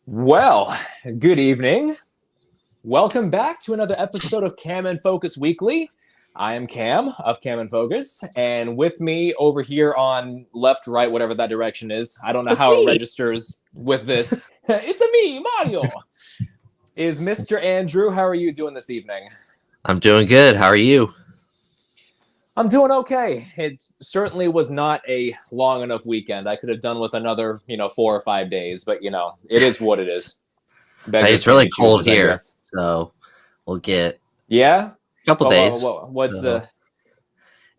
Well, good evening. Welcome back to another episode of Cam and Focus Weekly. I am Cam of Cam and Focus, and with me over here on left, right, whatever that direction is, I don't know It's how it me. registers with this. It's a me, Mario. Is Mr. Andrew. How are you doing this evening? I'm doing good. How are you? I'm doing okay. It certainly was not a long enough weekend. I could have done with another, 4 or 5 days, but it is what it is. Hey, Beggars it's really can't be cold choosers, I here, guess. so we'll get Yeah. a couple days. What's So the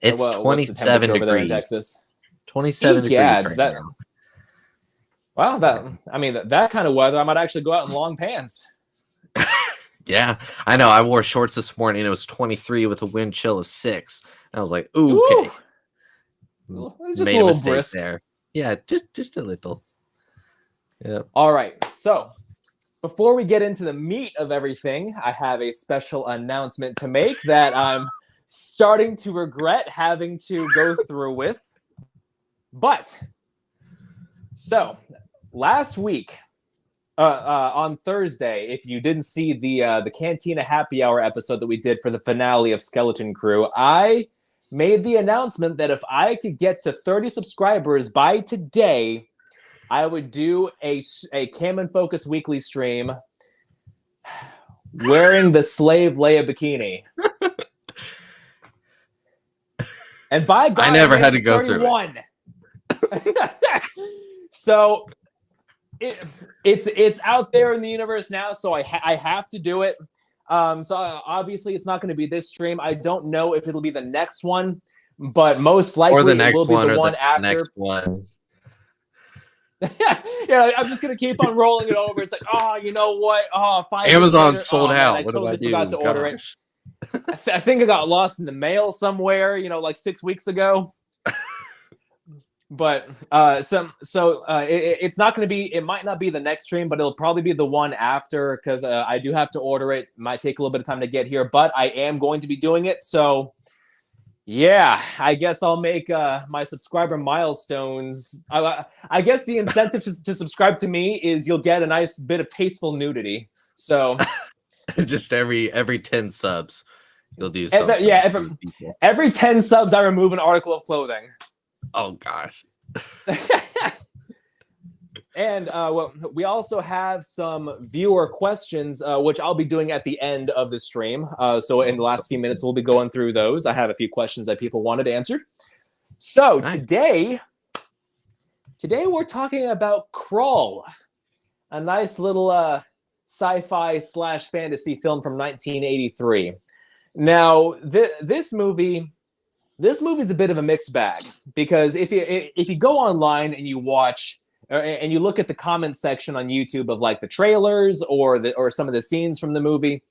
it's what's the temperature 27 over there in degrees. Texas? 27 degrees Egads, right that now. wow, that kind of weather, I might actually go out in long pants. Yeah, I know. I wore shorts this morning. It was 23 with a wind chill of 6. And I was like, ooh, Ooh, okay. it's just a Made a little mistake brisk. there. Yeah, just a little. Yep. All right, so before we get into the meat of everything, I have a special announcement to make that I'm starting to regret having to go through with. But so last week, on Thursday, if you didn't see the Cantina Happy Hour episode that we did for the finale of Skeleton Crew, I made the announcement that if I could get to 30 subscribers by today, I would do a Cam and Focus weekly stream wearing the Slave Leia bikini. And by God, I never had to to go 31. So it's out there in the universe now, so I have to do it. So obviously it's not going to be this stream. I don't know if it'll be the next one, but most likely it will be the one after. Next one. Yeah, I'm just gonna keep on rolling it over. It's like, oh, you know what? Oh, 5 years Amazon later, sold man, out. I What totally do I forgot do? to order it. Gosh. I think it got lost in the mail somewhere, like 6 weeks ago. But it's not going to be. It might not be the next stream, but it'll probably be the one after because I do have to order it. Might take a little bit of time to get here, but I am going to be doing it. So yeah, I guess I'll make my subscriber milestones. I guess the incentive to subscribe to me is you'll get a nice bit of tasteful nudity. So just every 10 subs, you'll do something. Every 10 subs, I remove an article of clothing. Oh gosh. And we also have some viewer questions, which I'll be doing at the end of the stream. So in the last few minutes, we'll be going through those. I have a few questions that people wanted answered. So nice. Today we're talking about Krull, a nice little sci-fi / fantasy film from 1983. Now, this movie is a bit of a mixed bag because if you go online and you watch and you look at the comment section on YouTube of like the trailers or some of the scenes from the movie,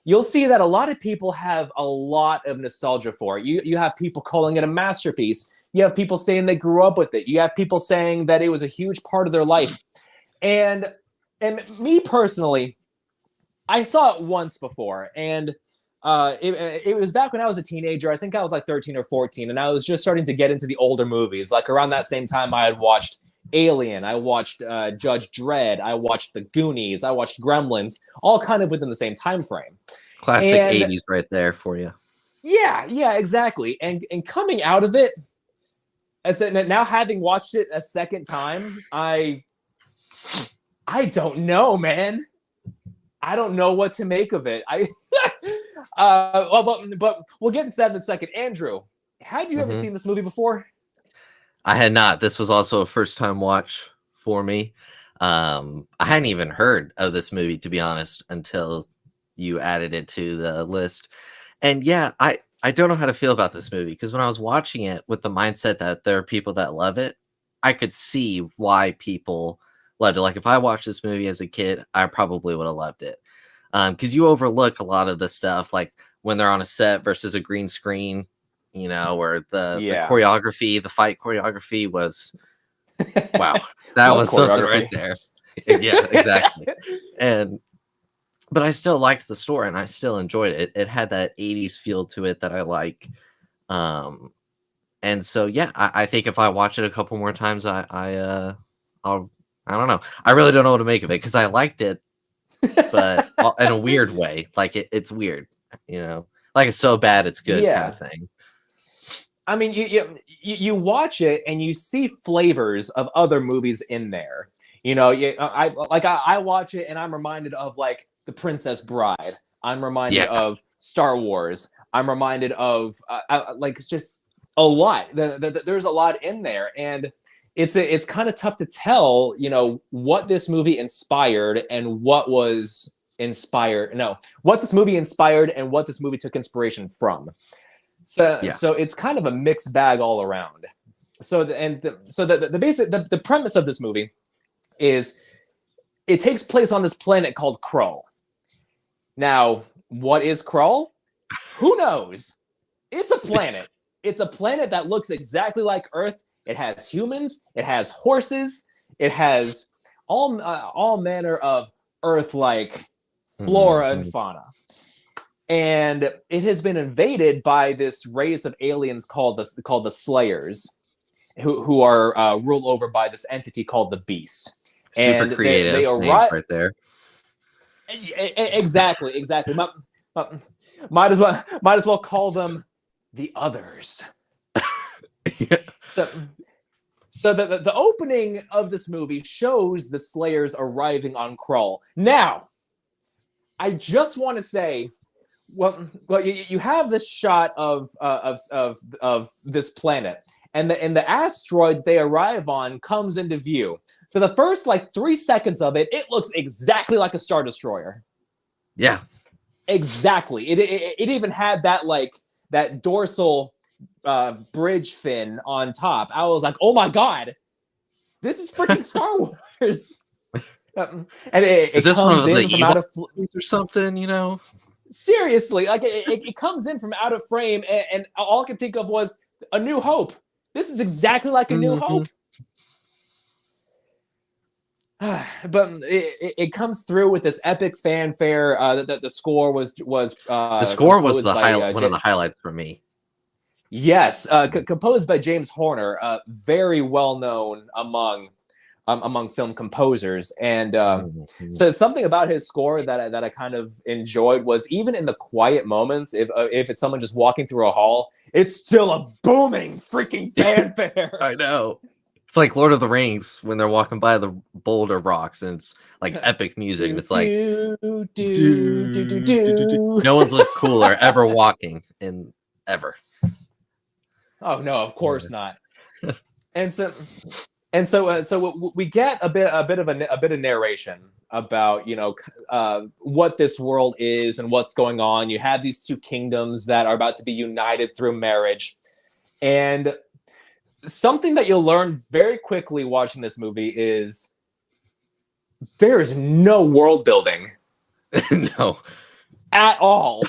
you'll see that a lot of people have a lot of nostalgia for it. You have people calling it a masterpiece. You have people saying they grew up with it. You have people saying that it was a huge part of their life. And me personally, I saw it once before, and it was back when I was a teenager. I think I was like 13 or 14, and I was just starting to get into the older movies. Like around that same time, I had watched Alien, I watched Judge Dredd, I watched The Goonies, I watched Gremlins, all kind of within the same time frame. Classic 80s right there for you. Yeah, exactly. And coming out of it, now having watched it a second time, I don't know, man. I don't know what to make of it. But we'll get into that in a second. Andrew, had you ever seen this movie before? I had not. This was also a first-time watch for me. I hadn't even heard of this movie, to be honest, until you added it to the list. And yeah, I don't know how to feel about this movie because when I was watching it with the mindset that there are people that love it, I could see why people loved it. Like if I watched this movie as a kid, I probably would have loved it. Because you overlook a lot of the stuff, like when they're on a set versus a green screen, or the choreography, the fight choreography was, wow, that was something right there. Yeah, exactly. But I still liked the story and I still enjoyed it. It had that 80s feel to it that I like. And so, yeah, I think if I watch it a couple more times, I'll I don't know. I really don't know what to make of it because I liked it, but in a weird way. Like it's weird, you know, like it's so bad it's good kind of Yeah. thing. I mean, you watch it and you see flavors of other movies in there. You know, I watch it and I'm reminded of like The Princess Bride. I'm reminded Yeah. of Star Wars. I'm reminded of like it's just a lot. There's a lot in there, and it's kind of tough to tell, you know, what this movie inspired and what was inspired. No, what this movie inspired and what this movie took inspiration from. So it's kind of a mixed bag all around. So the basic the premise of this movie is it takes place on this planet called Krull. Now, what is Krull? Who knows? It's a planet. It's a planet that looks exactly like Earth. It has humans. It has horses. It has all manner of Earth-like flora and fauna. And it has been invaded by this race of aliens called the Slayers, who are ruled over by this entity called the Beast. Super And creative they names arrive right there. Exactly. Might as well call them the Others. Yeah. So the opening of this movie shows the Slayers arriving on Krull. Now, I just want to say, well, you have this shot of this planet, and the asteroid they arrive on comes into view. For the first like 3 seconds of it, it looks exactly like a Star Destroyer. Yeah. Exactly. It even had that dorsal bridge fin on top. I was like, oh my god, this is freaking Star Wars. And it comes in from out of or something, you know. Seriously, like it comes in from out of frame, and all I could think of was A New Hope. This is exactly like A New Hope. But it comes through with this epic fanfare. The score was the score was the one of the highlights for me. Yes, composed by James Horner, very well known among film composers, and so something about his score that I kind of enjoyed was even in the quiet moments, if it's someone just walking through a hall, it's still a booming freaking fanfare. I know. It's like Lord of the Rings when they're walking by the boulder rocks and it's like epic music. And it's like no one's looked cooler ever walking in ever. Oh no, of course not. And so we get a bit of narration about, you know, what this world is and what's going on. You have these two kingdoms that are about to be united through marriage, and something that you'll learn very quickly watching this movie is there is no world building. No. At all.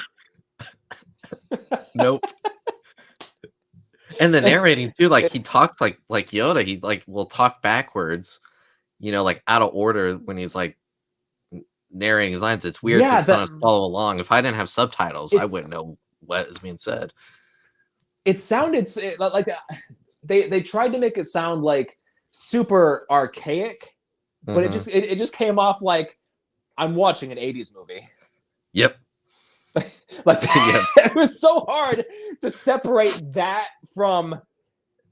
Nope. And the narrating too, like he talks like Yoda. He like will talk backwards, you know, like out of order when he's like narrating his lines. It's weird to follow along. If I didn't have subtitles, I wouldn't know what is being said. It sounded like they tried to make it sound like super archaic, but it just came off like I'm watching an 80s movie. Yep. Like it was so hard to separate that from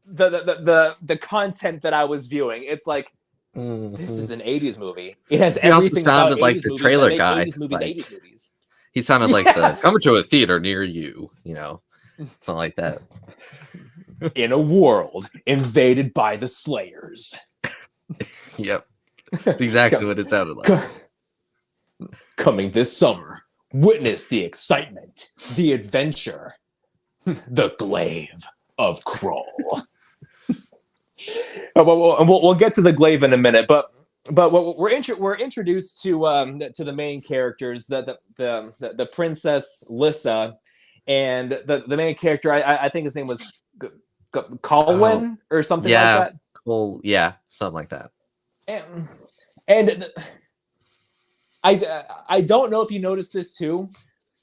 the content that I was viewing. It's like this is an 80s movie. It has everything. He sounded like the trailer guy. 80s movies, like, 80s movies. He sounded like the coming to a theater near you, you know, something like that. In a world invaded by the Slayers. Yep. That's exactly what it sounded like. Coming this summer. Witness the excitement, the adventure, the glaive of Krull. We'll get to the glaive in a minute, but we're introduced to the main characters, the Princess Lissa, and the main character. I think his name was Colwyn or something like that. Cool. Yeah, something like that. And I don't know if you noticed this too,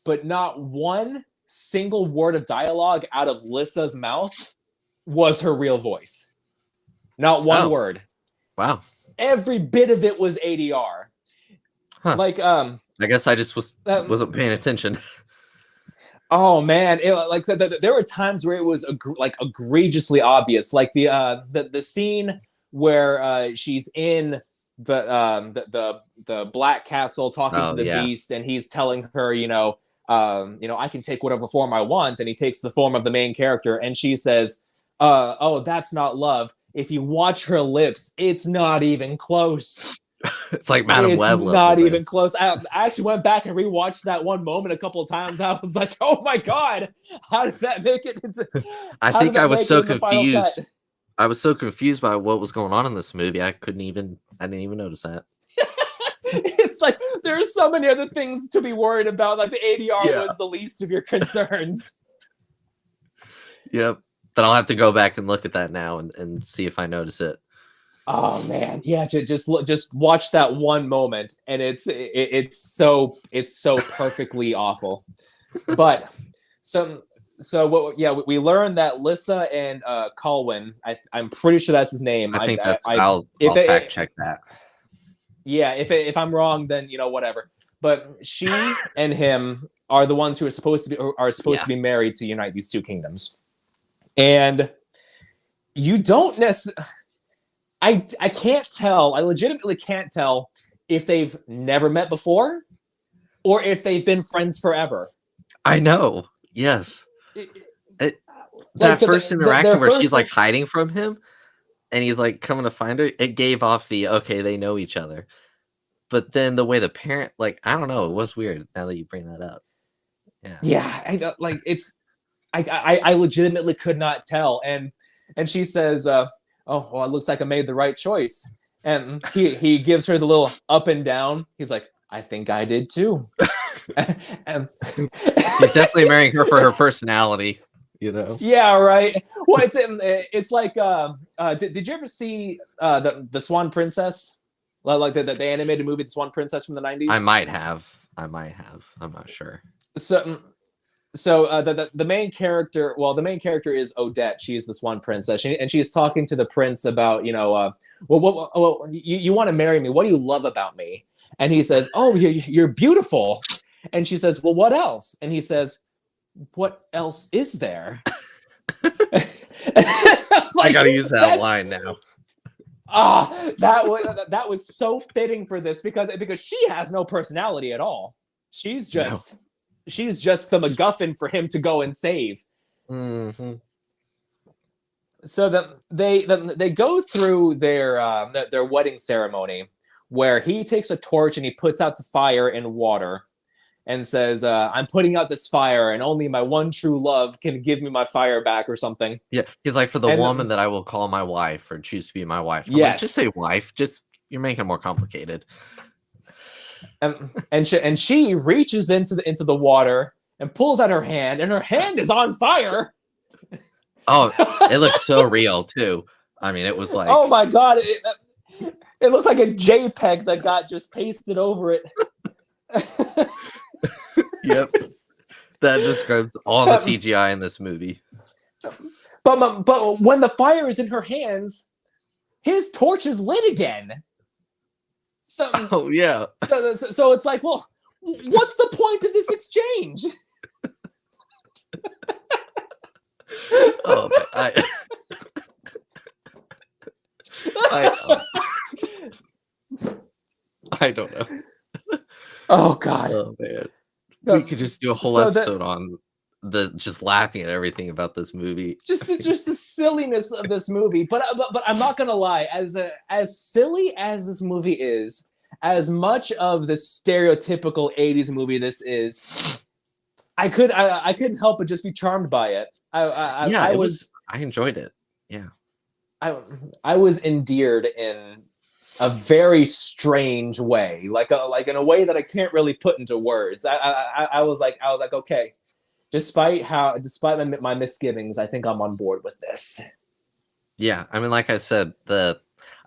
but not one single word of dialogue out of Lissa's mouth was her real voice. Not one word. Wow. every bit of it was ADR. Huh. Like I guess I just wasn't paying attention. Oh man, like there were times where it was like egregiously obvious, like the scene where she's in the Black Castle talking to Oh the yeah. Beast, and he's telling her, I can take whatever form I want, and he takes the form of the main character, and she says, "Oh, that's not love. If you watch her lips, it's not even close." It's like Madam It's Web not level, even close. I actually went back and rewatched that one moment a couple of times. I was like, "Oh my god, how did that make it into?" I think I was so confused. I was so confused by what was going on in this movie. I didn't even notice that. It's like there's so many other things to be worried about. Like the ADR was the least of your concerns. Yep. But I'll have to go back and look at that now and see if I notice it. Oh man, yeah. Just watch that one moment, and it's so perfectly awful. But so what? Yeah, we learned that Lissa and Colwyn. I'm pretty sure that's his name. I think I'll fact check that. Yeah, if I'm wrong, then whatever. But she and him are the ones who are supposed to be married to unite these two kingdoms, and you don't necessarily. I can't tell. I legitimately can't tell if they've never met before or if they've been friends forever. I know. Yes. That first interaction where she's like hiding from him and he's like coming to find her, it gave off the okay, they know each other. But then the way the parent, like, I don't know, it was weird now that you bring that up. Yeah. I legitimately could not tell. And she says, "Oh, well, it looks like I made the right choice." And he gives her the little up and down. He's like, "I think I did too." And he's definitely marrying her for her personality, Yeah, right. Well, it's like did you ever see the Swan Princess? Like the animated movie, The Swan Princess from the 90s? I might have. I'm not sure. So the main character, the main character is Odette. She's the Swan Princess, and she's talking to the prince about, you want to marry me? What do you love about me? And he says, "Oh, you're beautiful." And she says, "Well, what else?" And he says, "What else is there?" I gotta use that line now. That was so fitting for this because she has no personality at all. She's just the MacGuffin for him to go and save. Mm-hmm. So they go through their wedding ceremony where he takes a torch and he puts out the fire in water and says, "I'm putting out this fire, and only my one true love can give me my fire back," or something. Yeah, he's like, "For the woman that I will call my wife or choose to be my wife." Yes, like, just say wife. Just you're making it more complicated. And she reaches into the water and pulls out her hand, and her hand is on fire. Oh, it looked so real too. I mean, it was like, oh my god, it looks like a JPEG that got just pasted over it. Yep, that describes all the CGI in this movie. But when the fire is in her hands, his torch is lit again. So, oh yeah. So it's like, well, what's the point of this exchange? Oh, I don't know. Oh god. Oh man. We could just do a whole episode on just laughing at everything about this movie. Just the silliness of this movie. But I'm not gonna lie, as silly as this movie is, as much of the stereotypical 80s movie this is, I couldn't help but just be charmed by it. I enjoyed it. Yeah. I was endeared in a very strange way, like in a way that I can't really put into words. I was like, okay, despite my misgivings, I think I'm on board with this. Yeah, I mean, like I said, I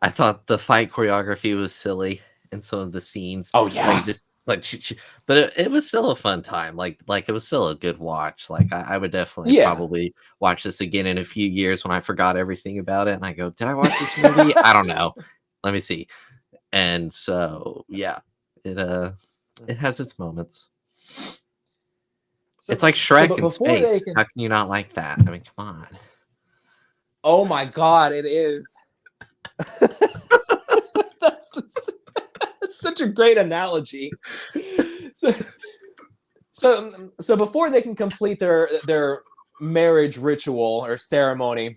thought the fight choreography was silly in some of the scenes. Oh yeah, but it was still a fun time. Like it was still a good watch. Like I would definitely probably watch this again in a few years when I forgot everything about it and I go, did I watch this movie? I don't know. Let me see. And so, yeah, it has its moments. So, It's like so Shrek in before they space. can, How can you not like that? I mean, come on. oh my God, it is. That's such a great analogy. So, so before they can complete their marriage ritual or ceremony,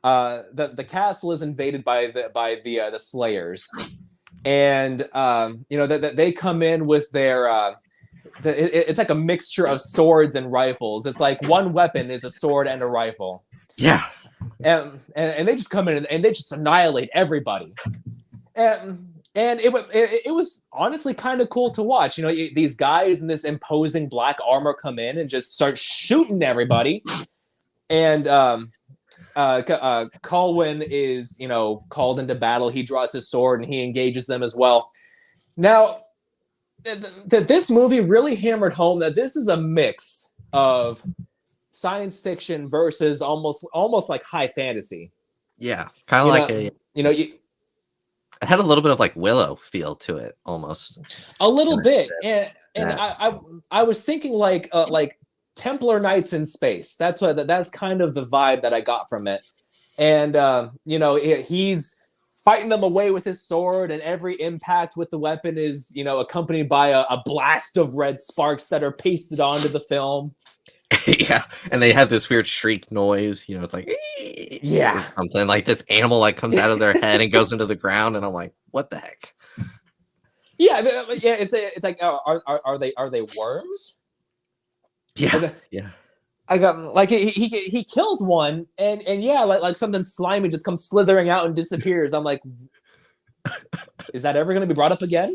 the castle is invaded by the Slayers, and they come in with their it's like a mixture of swords and rifles. It's like one weapon is a sword and a rifle. Yeah. And they just come in and they just annihilate everybody. And it was honestly kind of cool to watch. These guys in this imposing black armor come in and just start shooting everybody. And Colwyn is, called into battle. He draws his sword and he engages them as well. Now, this movie really hammered home that this is a mix of science fiction versus almost like high fantasy. Yeah, kind of like it had a little bit of like Willow feel to it, almost a little bit. And I was thinking like Templar Knights in space. That's kind of the vibe that I got from it. And he's fighting them away with his sword, and every impact with the weapon is accompanied by a blast of red sparks that are pasted onto the film. Yeah, and they have this weird shriek noise. It's like yeah, something like this animal like comes out of their head and goes into the ground, and I'm like, what the heck? Yeah. It's like, are they worms? Yeah, yeah. I got like he kills one, and yeah, like something slimy just comes slithering out and disappears. I'm like, is that ever going to be brought up again?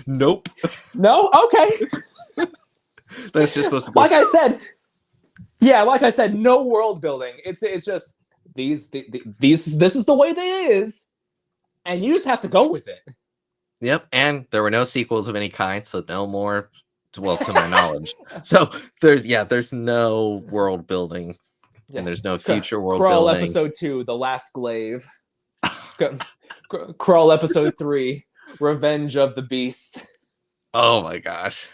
Nope. No. Okay. That's just supposed to be. Like I said, no world building. It's just this is the way they is, and you just have to go with it. Yep, and there were no sequels of any kind, so no more. Well, to my knowledge, so there's no world building, and there's no future world Krull building. Episode 2, The Last Glaive. Krull Episode 3, Revenge of the Beast. Oh my gosh.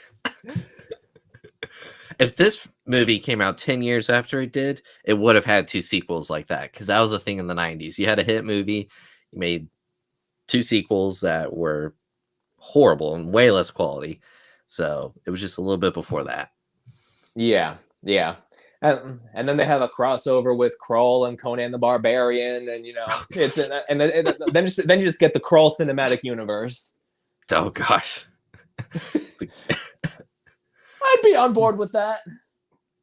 If this movie came out 10 years after it did, it would have had 2 sequels like that, because that was a thing in the 90s. You had a hit movie, you made 2 sequels that were horrible and way less quality. So it was just a little bit before that. Yeah. And then they have a crossover with Krull and Conan the Barbarian, and it's and then you just get the Krull cinematic universe. Oh gosh. I'd be on board with that.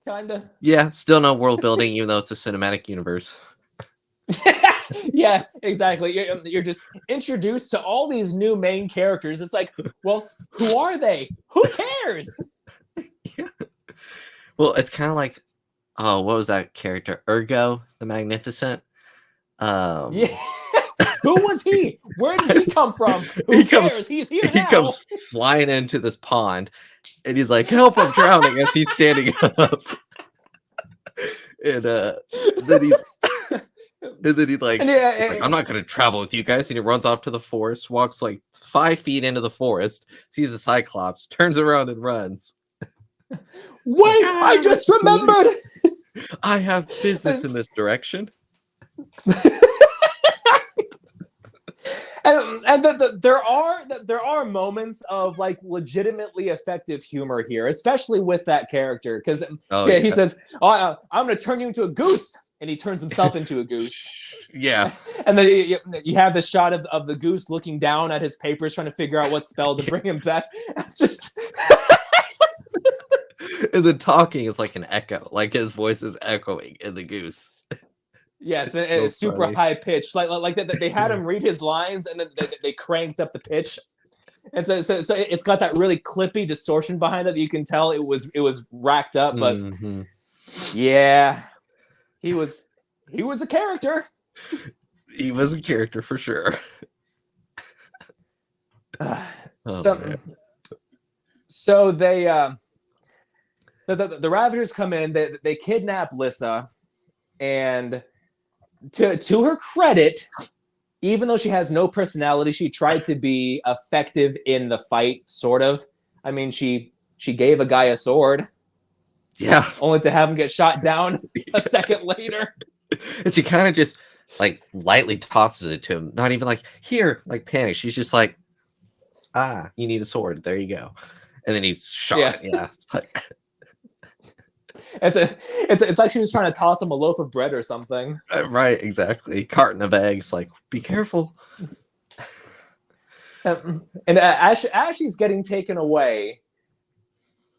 Kinda. Yeah, still no world building, even though it's a cinematic universe. Yeah, exactly. You're just introduced to all these new main characters. It's like, well, who are they? Who cares? Yeah. Well, it's kind of like, what was that character? Ergo the Magnificent. Yeah. Who was he? Where did he come from? Who cares? He's here now. He comes flying into this pond, and he's like, "Help! I'm drowning!" as he's standing up. And then he's. And then he's like, I'm not going to travel with you guys. And he runs off to the forest, walks like 5 feet into the forest, sees a Cyclops, turns around and runs. Wait, I just remembered. I have business in this direction. And there are moments of like legitimately effective humor here, especially with that character, because he says, I'm going to turn you into a goose. And he turns himself into a goose. Yeah. And then you have this shot of the goose looking down at his papers, trying to figure out what spell to bring him back. Just. And the talking is like an echo. Like his voice is echoing in the goose. Yes, and it's super high pitched. Like that they had him read his lines, and then they cranked up the pitch. And so it's got that really clippy distortion behind it that you can tell it was racked up. But yeah. He was a character. He was a character for sure. So they the Ravagers come in. They kidnap Lissa, and to her credit, even though she has no personality, she tried to be effective in the fight, sort of. I mean, she gave a guy a sword, Yeah. only to have him get shot down a second later. And she kind of just like lightly tosses it to him, not even like here, like panic. She's just like, you need a sword. There you go. And then he's shot. Yeah. It's like it's like she was trying to toss him a loaf of bread or something. Right, exactly. Carton of eggs, like, be careful. And as she's getting taken away,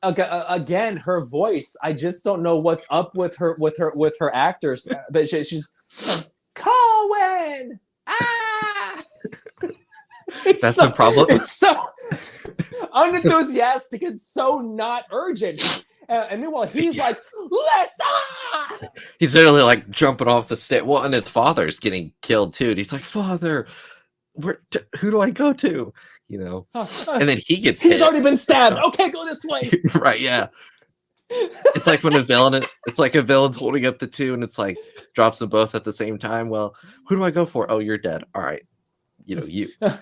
again, her voice, I just don't know what's up with her actors. But she's Cohen! That's the problem. It's so unenthusiastic and so not urgent. And meanwhile, he's like, Lisa! He's literally like jumping off the stage. Well, and his father's getting killed too. And he's like, Father, who do I go to? You know? And then he's hit. Already been stabbed. Okay, go this way. Right, yeah. It's like when it's like a villain's holding up the two and it's like drops them both at the same time. Well, who do I go for? Oh, you're dead. All right. You know, you. Like,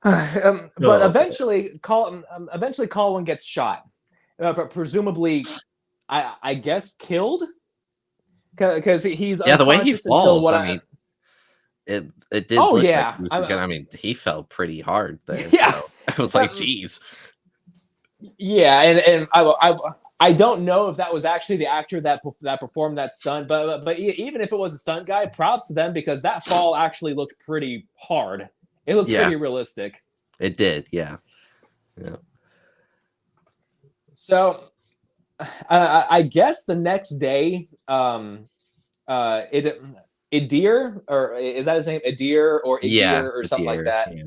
but eventually, Colin gets shot, but presumably, I guess killed, because he's the way he falls. I mean, it did. Oh look yeah, like I mean, he fell pretty hard there. Yeah, so I was like, geez. Yeah, and I don't know if that was actually the actor that performed that stunt, but even if it was a stunt guy, props to them because that fall actually looked pretty hard. It looked pretty realistic. It did, yeah. So, I guess the next day, Idir, or is that his name? Idir or Idir or something like that. Yeah.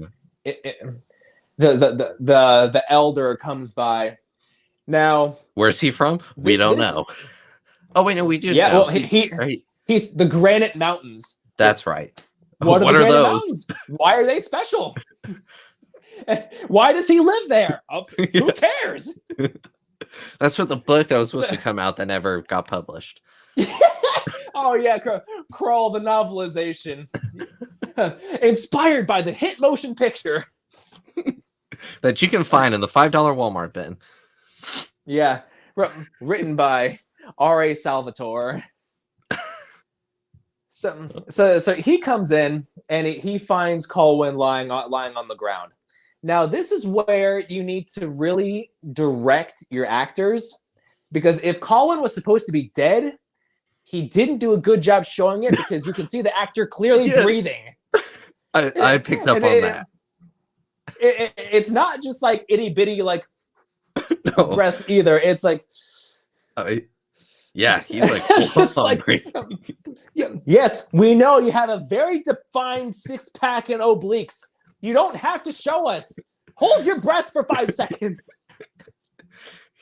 The elder comes by. Now, where's he from? We don't know. Oh wait, no, we do. Yeah, know. well, he's the Granite Mountains. That's right. What are those? Mountains? Why are they special? Why does he live there? Who cares? That's what the book that was supposed to come out that never got published. Oh yeah, Krull, the novelization, inspired by the hit motion picture that you can find in the $5 Walmart bin. Yeah, written by R.A. Salvatore. So he comes in and he finds Colwyn lying on the ground. Now this is where you need to really direct your actors, because if Colwyn was supposed to be dead, he didn't do a good job showing it because you can see the actor clearly breathing. I picked up on that. It's not just like itty bitty like breaths either. It's like. Yeah, he's like, just like yes, we know you have a very defined six-pack and obliques. You don't have to show us. Hold your breath for 5 seconds.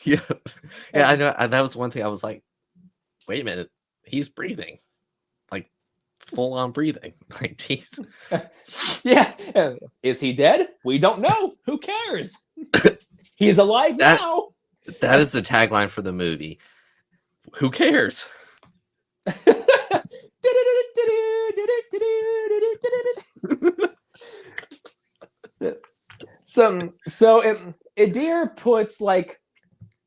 Yeah, I know. That was one thing I was like, wait a minute, he's breathing, like full-on breathing. Like, jeez. Yeah, is he dead? We don't know. Who cares? He's alive now. That is the tagline for the movie. Who cares? So Idir puts like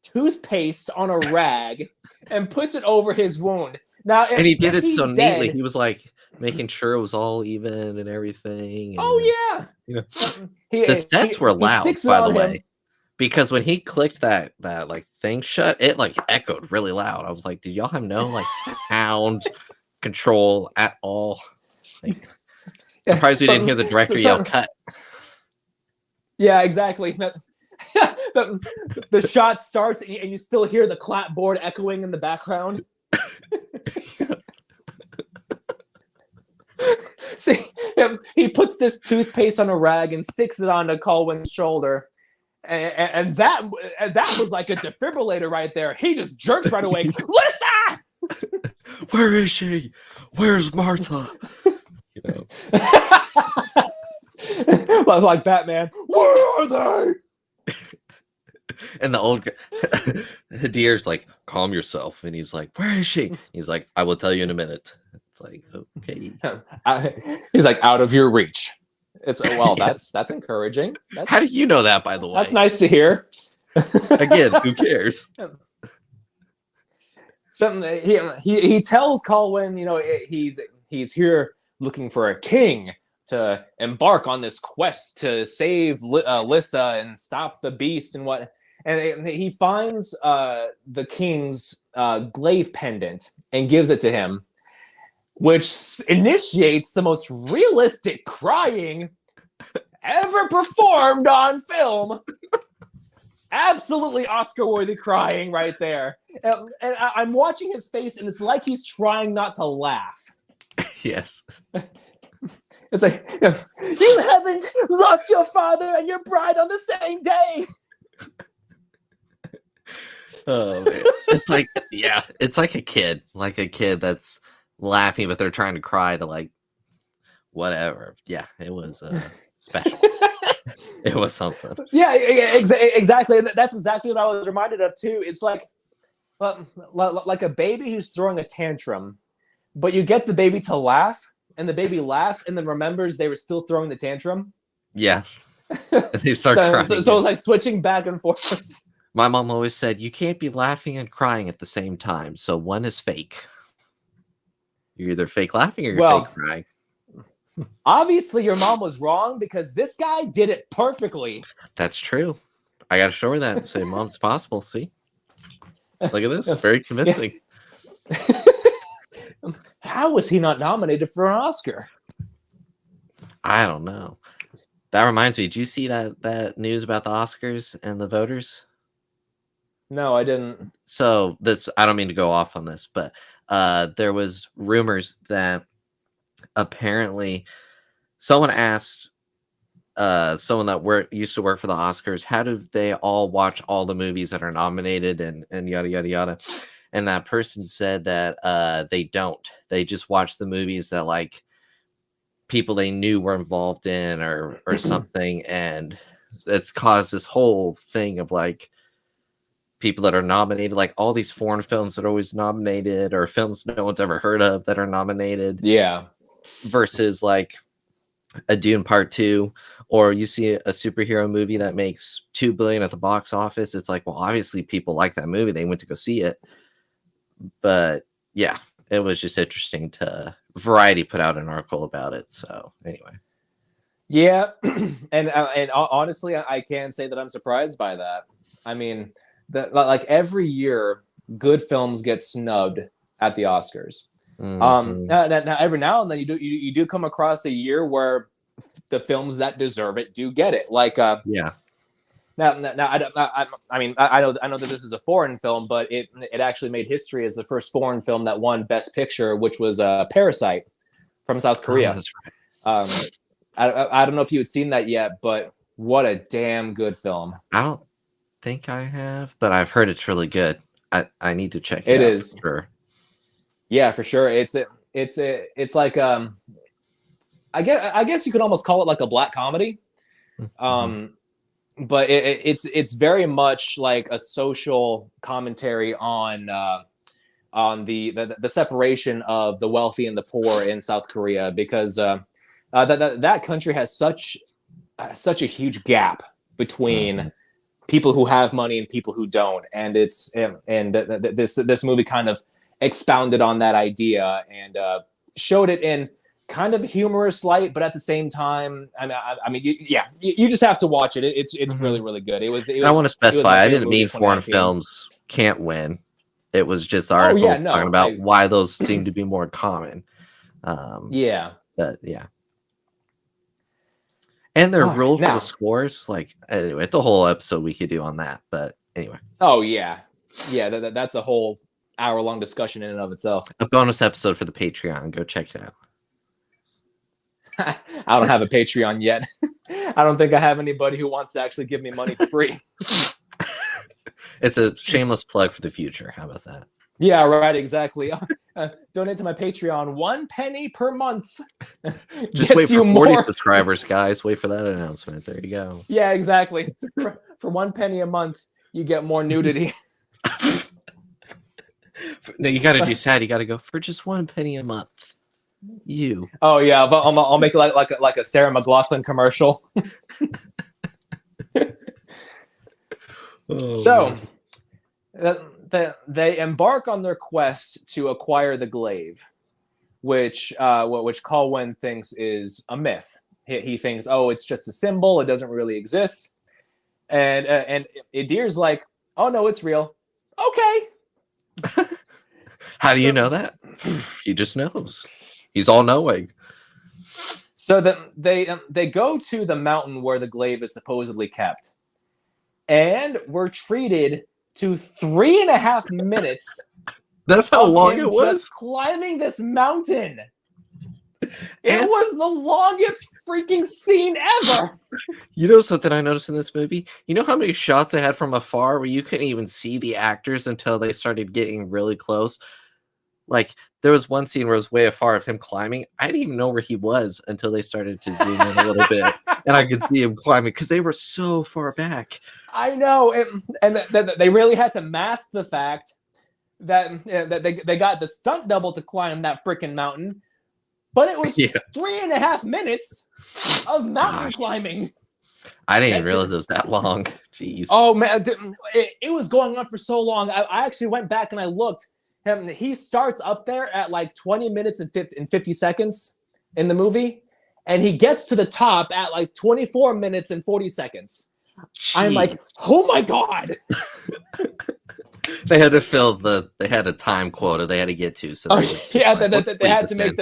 toothpaste on a rag and puts it over his wound. Now, and he did it so neatly. Dead, he was like making sure it was all even and everything. And, oh yeah, the sets were loud, by the way. Because when he clicked that like thing shut, it like echoed really loud. I was like, did y'all have no like sound control at all? Like, surprised we didn't hear the director yell cut. Yeah, exactly. The shot starts and you still hear the clapboard echoing in the background. See, he puts this toothpaste on a rag and sticks it onto Colwyn's shoulder. And that was like a defibrillator right there. He just jerks right away. Lisa! Where is she? Where's Martha? You know, like Batman. Where are they? And the old Hadir's like, calm yourself. And he's like, where is she? He's like, I will tell you in a minute. It's like, okay. He's like, out of your reach. It's well, Yeah. that's encouraging. How do you know that, by the way? That's nice to hear. Again, who cares? Something he tells Colwyn, he's here looking for a king to embark on this quest to save Lissa and stop the beast and what. And he finds the king's glaive pendant and gives it to him, which initiates the most realistic crying ever performed on film. Absolutely Oscar-worthy crying right there. And I'm watching his face, and it's like he's trying not to laugh. Yes. It's like, you haven't lost your father and your bride on the same day. Oh, man. It's like, yeah, it's like a kid that's laughing, but they're trying to cry to like whatever. Yeah, it was special. It was something. Yeah, exactly. That's exactly what I was reminded of too. It's like a baby who's throwing a tantrum, but you get the baby to laugh, and the baby laughs and then remembers they were still throwing the tantrum. Yeah. And they start crying. So it's like switching back and forth. My mom always said, you can't be laughing and crying at the same time. So one is fake. You're either fake laughing or you're fake crying. Obviously, your mom was wrong because this guy did it perfectly. That's true. I got to show her that and say, Mom, it's possible. See? Look at this. Very convincing. How was he not nominated for an Oscar? I don't know. That reminds me. Did you see that news about the Oscars and the voters? No, I didn't. So I don't mean to go off on this, but there was rumors that apparently someone asked someone that used to work for the Oscars, how do they all watch all the movies that are nominated and yada yada yada, and that person said that they don't. They just watch the movies that like people they knew were involved in or something, and it's caused this whole thing of like people that are nominated, like all these foreign films that are always nominated, or films no one's ever heard of that are nominated. Yeah. Versus like a Dune Part 2, or you see a superhero movie that makes $2 billion at the box office. It's like, well, obviously people like that movie. They went to go see it. But yeah, it was just interesting to Variety put out an article about it. So anyway. Yeah. and honestly, I can say that I'm surprised by that. I mean, like every year, good films get snubbed at the Oscars. Mm-hmm. Now every now and then you do come across a year where the films that deserve it do get it. Like yeah. Now I mean I know that this is a foreign film, but it actually made history as the first foreign film that won Best Picture, which was Parasite from South Korea. Oh, that's right. I don't know if you had seen that yet, but what a damn good film. I don't think I have, but I've heard it's really good. I need to check it out. Is for sure. Yeah, for sure. It's like I guess you could almost call it like a black comedy. Mm-hmm. But it's very much like a social commentary on the separation of the wealthy and the poor in South Korea, because that country has such a huge gap between people who have money and people who don't, and this movie kind of expounded on that idea and showed it in kind of a humorous light, but at the same time, I mean, you just have to watch it. It's really, really good. It was I want to specify, I didn't mean foreign films can't win. It was just the article talking about why those seem to be more common. Yeah. But yeah. And their rule for the scores, like, anyway, the whole episode we could do on that. But anyway. Oh, yeah. Yeah, that's a whole hour-long discussion in and of itself. A bonus episode for the Patreon. Go check it out. I don't have a Patreon yet. I don't think I have anybody who wants to actually give me money for free. It's a shameless plug for the future. How about that? Yeah, right, exactly. Donate to my Patreon, 1 penny per month. Just wait for 40 subscribers, guys. Wait for that announcement. There you go. Yeah, exactly. For 1 penny a month, you get more nudity. No, you got to do sad. You got to go for just 1 penny a month. You. Oh yeah, but I'll make it like a Sarah McLachlan commercial. So they embark on their quest to acquire the glaive, which Colwyn thinks is a myth. He thinks, oh, it's just a symbol. It doesn't really exist. And Idir's like, oh no, it's real. Okay. How do you know that? He just knows. He's all knowing. So they go to the mountain where the glaive is supposedly kept, and we're treated to 3.5 minutes. That's how long it was. Just climbing this mountain. It was the longest freaking scene ever. You know something I noticed in this movie? You know how many shots I had from afar where you couldn't even see the actors until they started getting really close? Like, there was one scene where it was way afar of him climbing. I didn't even know where he was until they started to zoom in a little bit. And I could see him climbing because they were so far back. I know. And they really had to mask the fact that they got the stunt double to climb that freaking mountain. But it was 3.5 minutes of mountain climbing. I didn't even realize it was that long. Jeez. Oh, man. It was going on for so long. I actually went back and I looked. He starts up there at like 20 minutes and 50 seconds in the movie. And he gets to the top at like 24 minutes and 40 seconds. Jeez. I'm like, oh my God. They had to they had a time quota they had to get to. So they had to make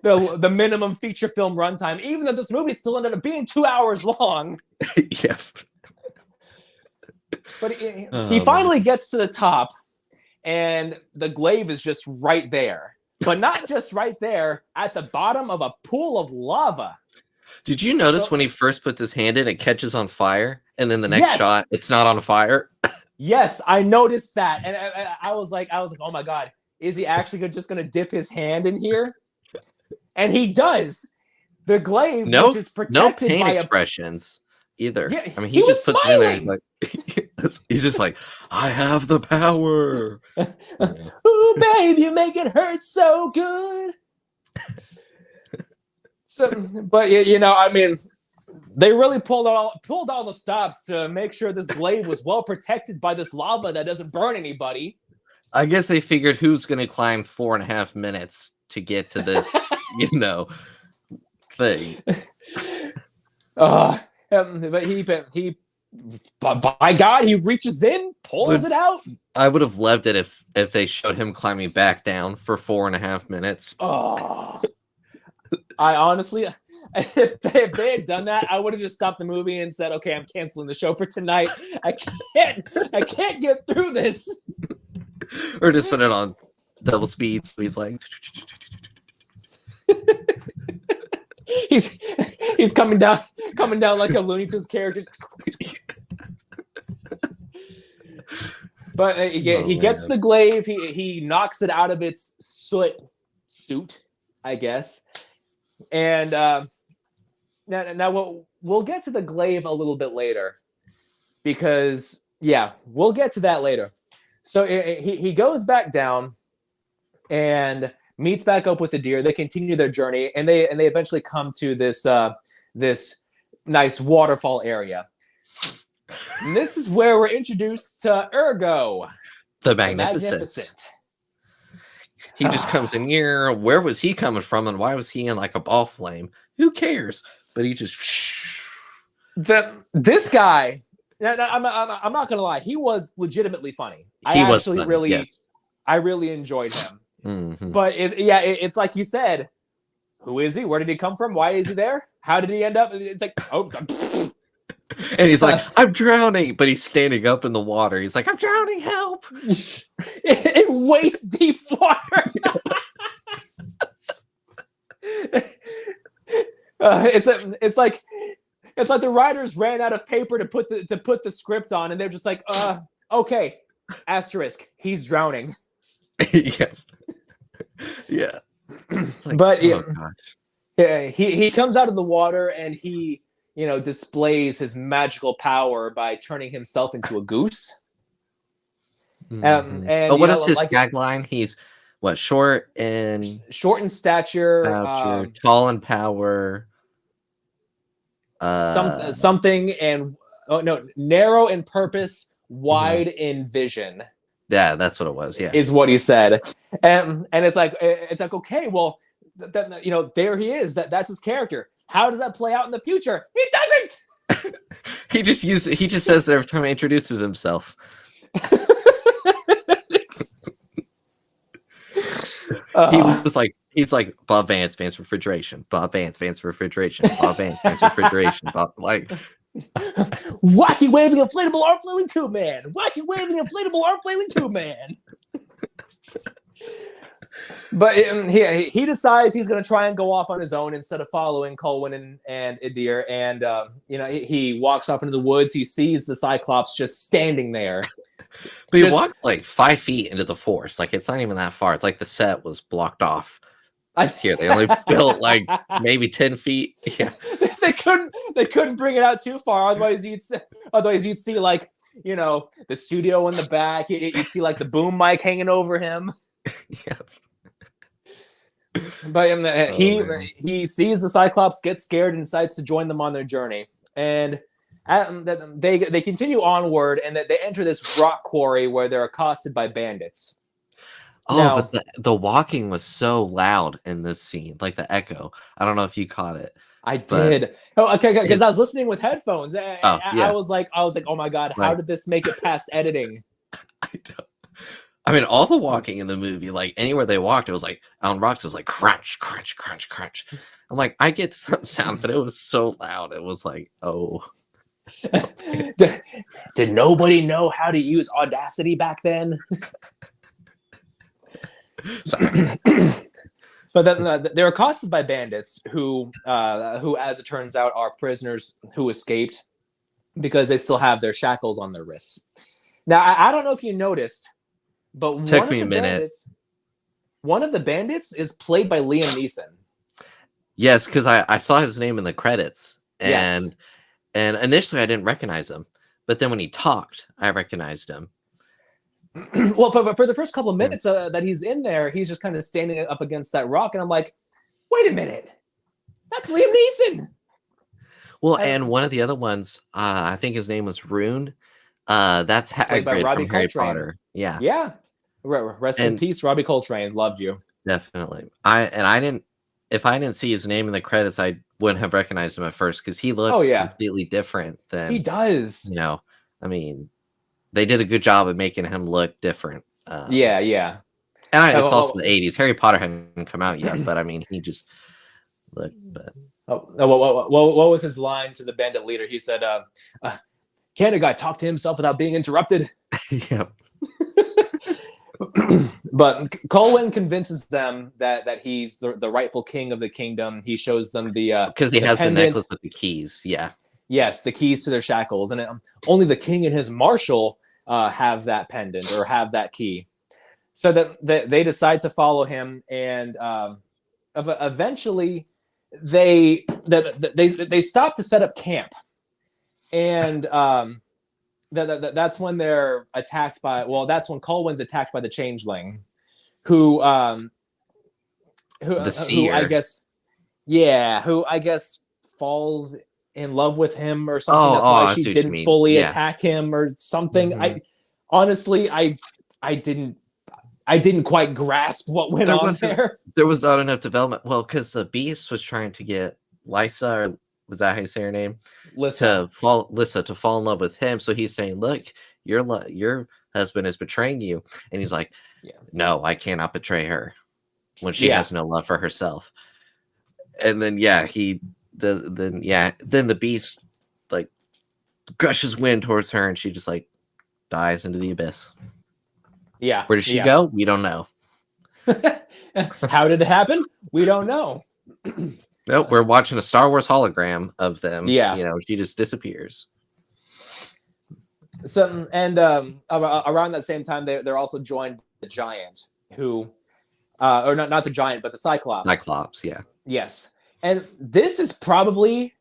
the minimum feature film runtime, even though this movie still ended up being 2 hours long. Yeah. But he finally gets to the top, and the glaive is just right there. But not just right there, at the bottom of a pool of lava. Did you notice when he first puts his hand in, it catches on fire, and then the next shot, it's not on fire? Yes, I noticed that, and I was like, oh my God, is he actually just going to dip his hand in here? And he does. The glaive, which is protected pain by expressions either. Yeah, I mean, he just puts it in there. He's like, he's just like, I have the power. Ooh, babe, you make it hurt so good. So, but you know, I mean, they really pulled all the stops to make sure this glaive was well protected by this lava that doesn't burn anybody. I guess they figured who's going to climb 4.5 minutes to get to this, thing. But he, by God, he reaches in, pulls it out. I would have loved it if they showed him climbing back down for 4.5 minutes. Oh, I honestly, if they had done that, I would have just stopped the movie and said, "Okay, I'm canceling the show for tonight. I can't get through this." Or just put it on double speed, so he's like, he's coming down like a Looney Tunes character. But he gets the glaive. He knocks it out of its suit, I guess. And now we'll get to the glaive a little bit later, because we'll get to that later. So he goes back down and meets back up with the deer. They continue their journey, and they eventually come to this nice waterfall area. And this is where we're introduced to Ergo, the Magnificent. He just comes in here. Where was he coming from, and why was he in like a ball flame? Who cares? But he just this guy. I'm not gonna lie. He was legitimately funny. I really enjoyed him. Mm-hmm. But it's like you said. Who is he? Where did he come from? Why is he there? How did he end up? It's like, oh. And he's like, I'm drowning, but he's standing up in the water. He's like, I'm drowning, help! In waist deep water. It's like the writers ran out of paper to put the script on, and they're just like, okay, asterisk, he's drowning. Yeah. Like, But he comes out of the water, and he displays his magical power by turning himself into a goose. And But what is his like tagline? He's what, short in short in stature, stature, tall in power, something, and narrow in purpose, wide in vision. Yeah, that's what it was. Yeah, is what he said, and it's like okay, well, there he is. That's his character. How does that play out in the future? He doesn't. he just says that every time he introduces himself. He's like Bob Vance, Vance Refrigeration. Bob Vance, Vance Refrigeration. Bob Vance, Vance Refrigeration. Bob, like wacky waving inflatable arm flailing tube man. Wacky waving inflatable arm flailing tube man. But he decides he's going to try and go off on his own instead of following Colwyn and Idir. And he walks off into the woods. He sees the Cyclops just standing there. But he walked like 5 feet into the forest. Like, it's not even that far. It's like the set was blocked off. Here, they only built like maybe 10 feet. Yeah, they couldn't bring it out too far. Otherwise, you'd see like the studio in the back. You'd see like the boom mic hanging over him. Yeah. But he sees the Cyclops, gets scared, and decides to join them on their journey. And they continue onward, and they enter this rock quarry where they're accosted by bandits. But the walking was so loud in this scene, like the echo. I don't know if you caught it. I did. Oh, okay, because I was listening with headphones. I was like, oh my god, how did this make it past editing? I mean, all the walking in the movie, like anywhere they walked, it was like on rocks. It was like crunch, crunch, crunch, crunch. I'm like, I get some sound, but it was so loud. It was like, oh. Did nobody know how to use Audacity back then? But then they're accosted by bandits who, as it turns out, are prisoners who escaped because they still have their shackles on their wrists. Now, I don't know if you noticed, but one of the bandits is played by Liam Neeson. Yes, because I saw his name in the credits, yes. And initially I didn't recognize him, but then when he talked, I recognized him. Well, for the first couple of minutes that he's in there, he's just kind of standing up against that rock, and I'm like, wait a minute, that's Liam Neeson. Well, and one of the other ones, I think his name was Rune. That's Hagrid from Harry Potter. Yeah. Yeah. Rest in peace, Robbie Coltrane. Loved you. Definitely. If I didn't see his name in the credits, I wouldn't have recognized him at first because he looks completely different than he does. I mean, they did a good job of making him look different. Yeah. And it's also the 80s. Harry Potter hadn't come out yet, but I mean, he just looked. But what was his line to the bandit leader? He said, "Can a guy talk to himself without being interrupted?" Yep. But Colwyn convinces them that he's the rightful king of the kingdom. He shows them because he has pendant. The necklace with the keys. Yeah. Yes, the keys to their shackles, and only the king and his marshal have that pendant or have that key. So that they decide to follow him, and eventually they stop to set up camp, and that's when they're attacked by. Well, that's when Colwyn's attacked by the changeling, who I guess falls in love with him or something. That's why she didn't fully attack him or something. Mm-hmm. I didn't quite grasp what went on there. There was not enough development. Well, because the Beast was trying to get Lysa, or was that how you say her name? Lysa to fall in love with him. So he's saying, "Look, your husband is betraying you," and he's like, "No, I cannot betray her when she has no love for herself." And then then the Beast like gushes wind towards her, and she just like dies into the abyss. Yeah. Where did she go? We don't know. How did it happen? We don't know. Nope, we're watching a Star Wars hologram of them. Yeah. She just disappears. So, and around that same time, they're also joined the Giant, who, or not the Giant, but the Cyclops. Cyclops, yeah. Yes. And this is probably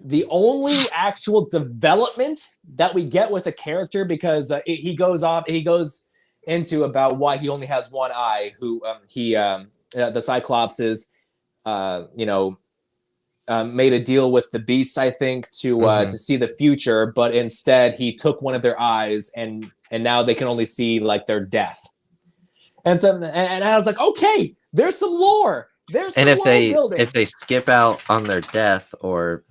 the only actual development that we get with a character, because he goes into about why he only has one eye. The Cyclops is, made a deal with the Beast, I think, to see the future, but instead he took one of their eyes, and now they can only see like their death. And so, and I was like, okay, there's some lore. There's some And building. if they skip out on their death or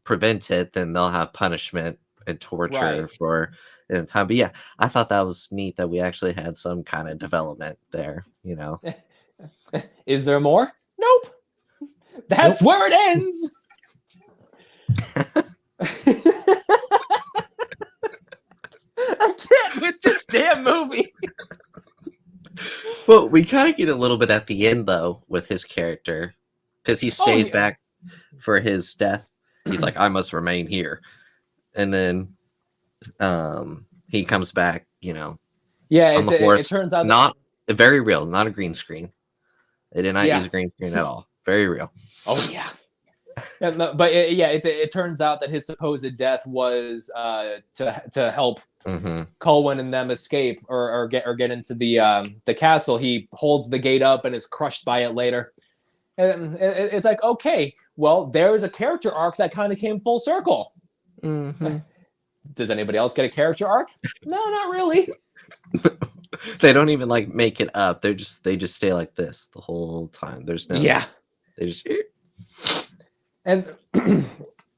prevent it, then they'll have punishment and torture for time. But yeah, I thought that was neat that we actually had some kind of development there. Is there more? Nope. That's where it ends. I can't with this damn movie. Well, we kind of get a little bit at the end though with his character, because he stays back for his death. He's like, I must remain here, and then he comes back. On the horse. It turns out not very real, not a green screen. They did not use a green screen at all. Very real. Oh yeah. It turns out that his supposed death was to help Colwyn and them escape or get into the castle. He holds the gate up and is crushed by it later. And it's like, okay, well, there's a character arc that kind of came full circle. Does anybody else get a character arc? No, not really. They don't even like make it up. They just stay like this the whole time. There's no They just and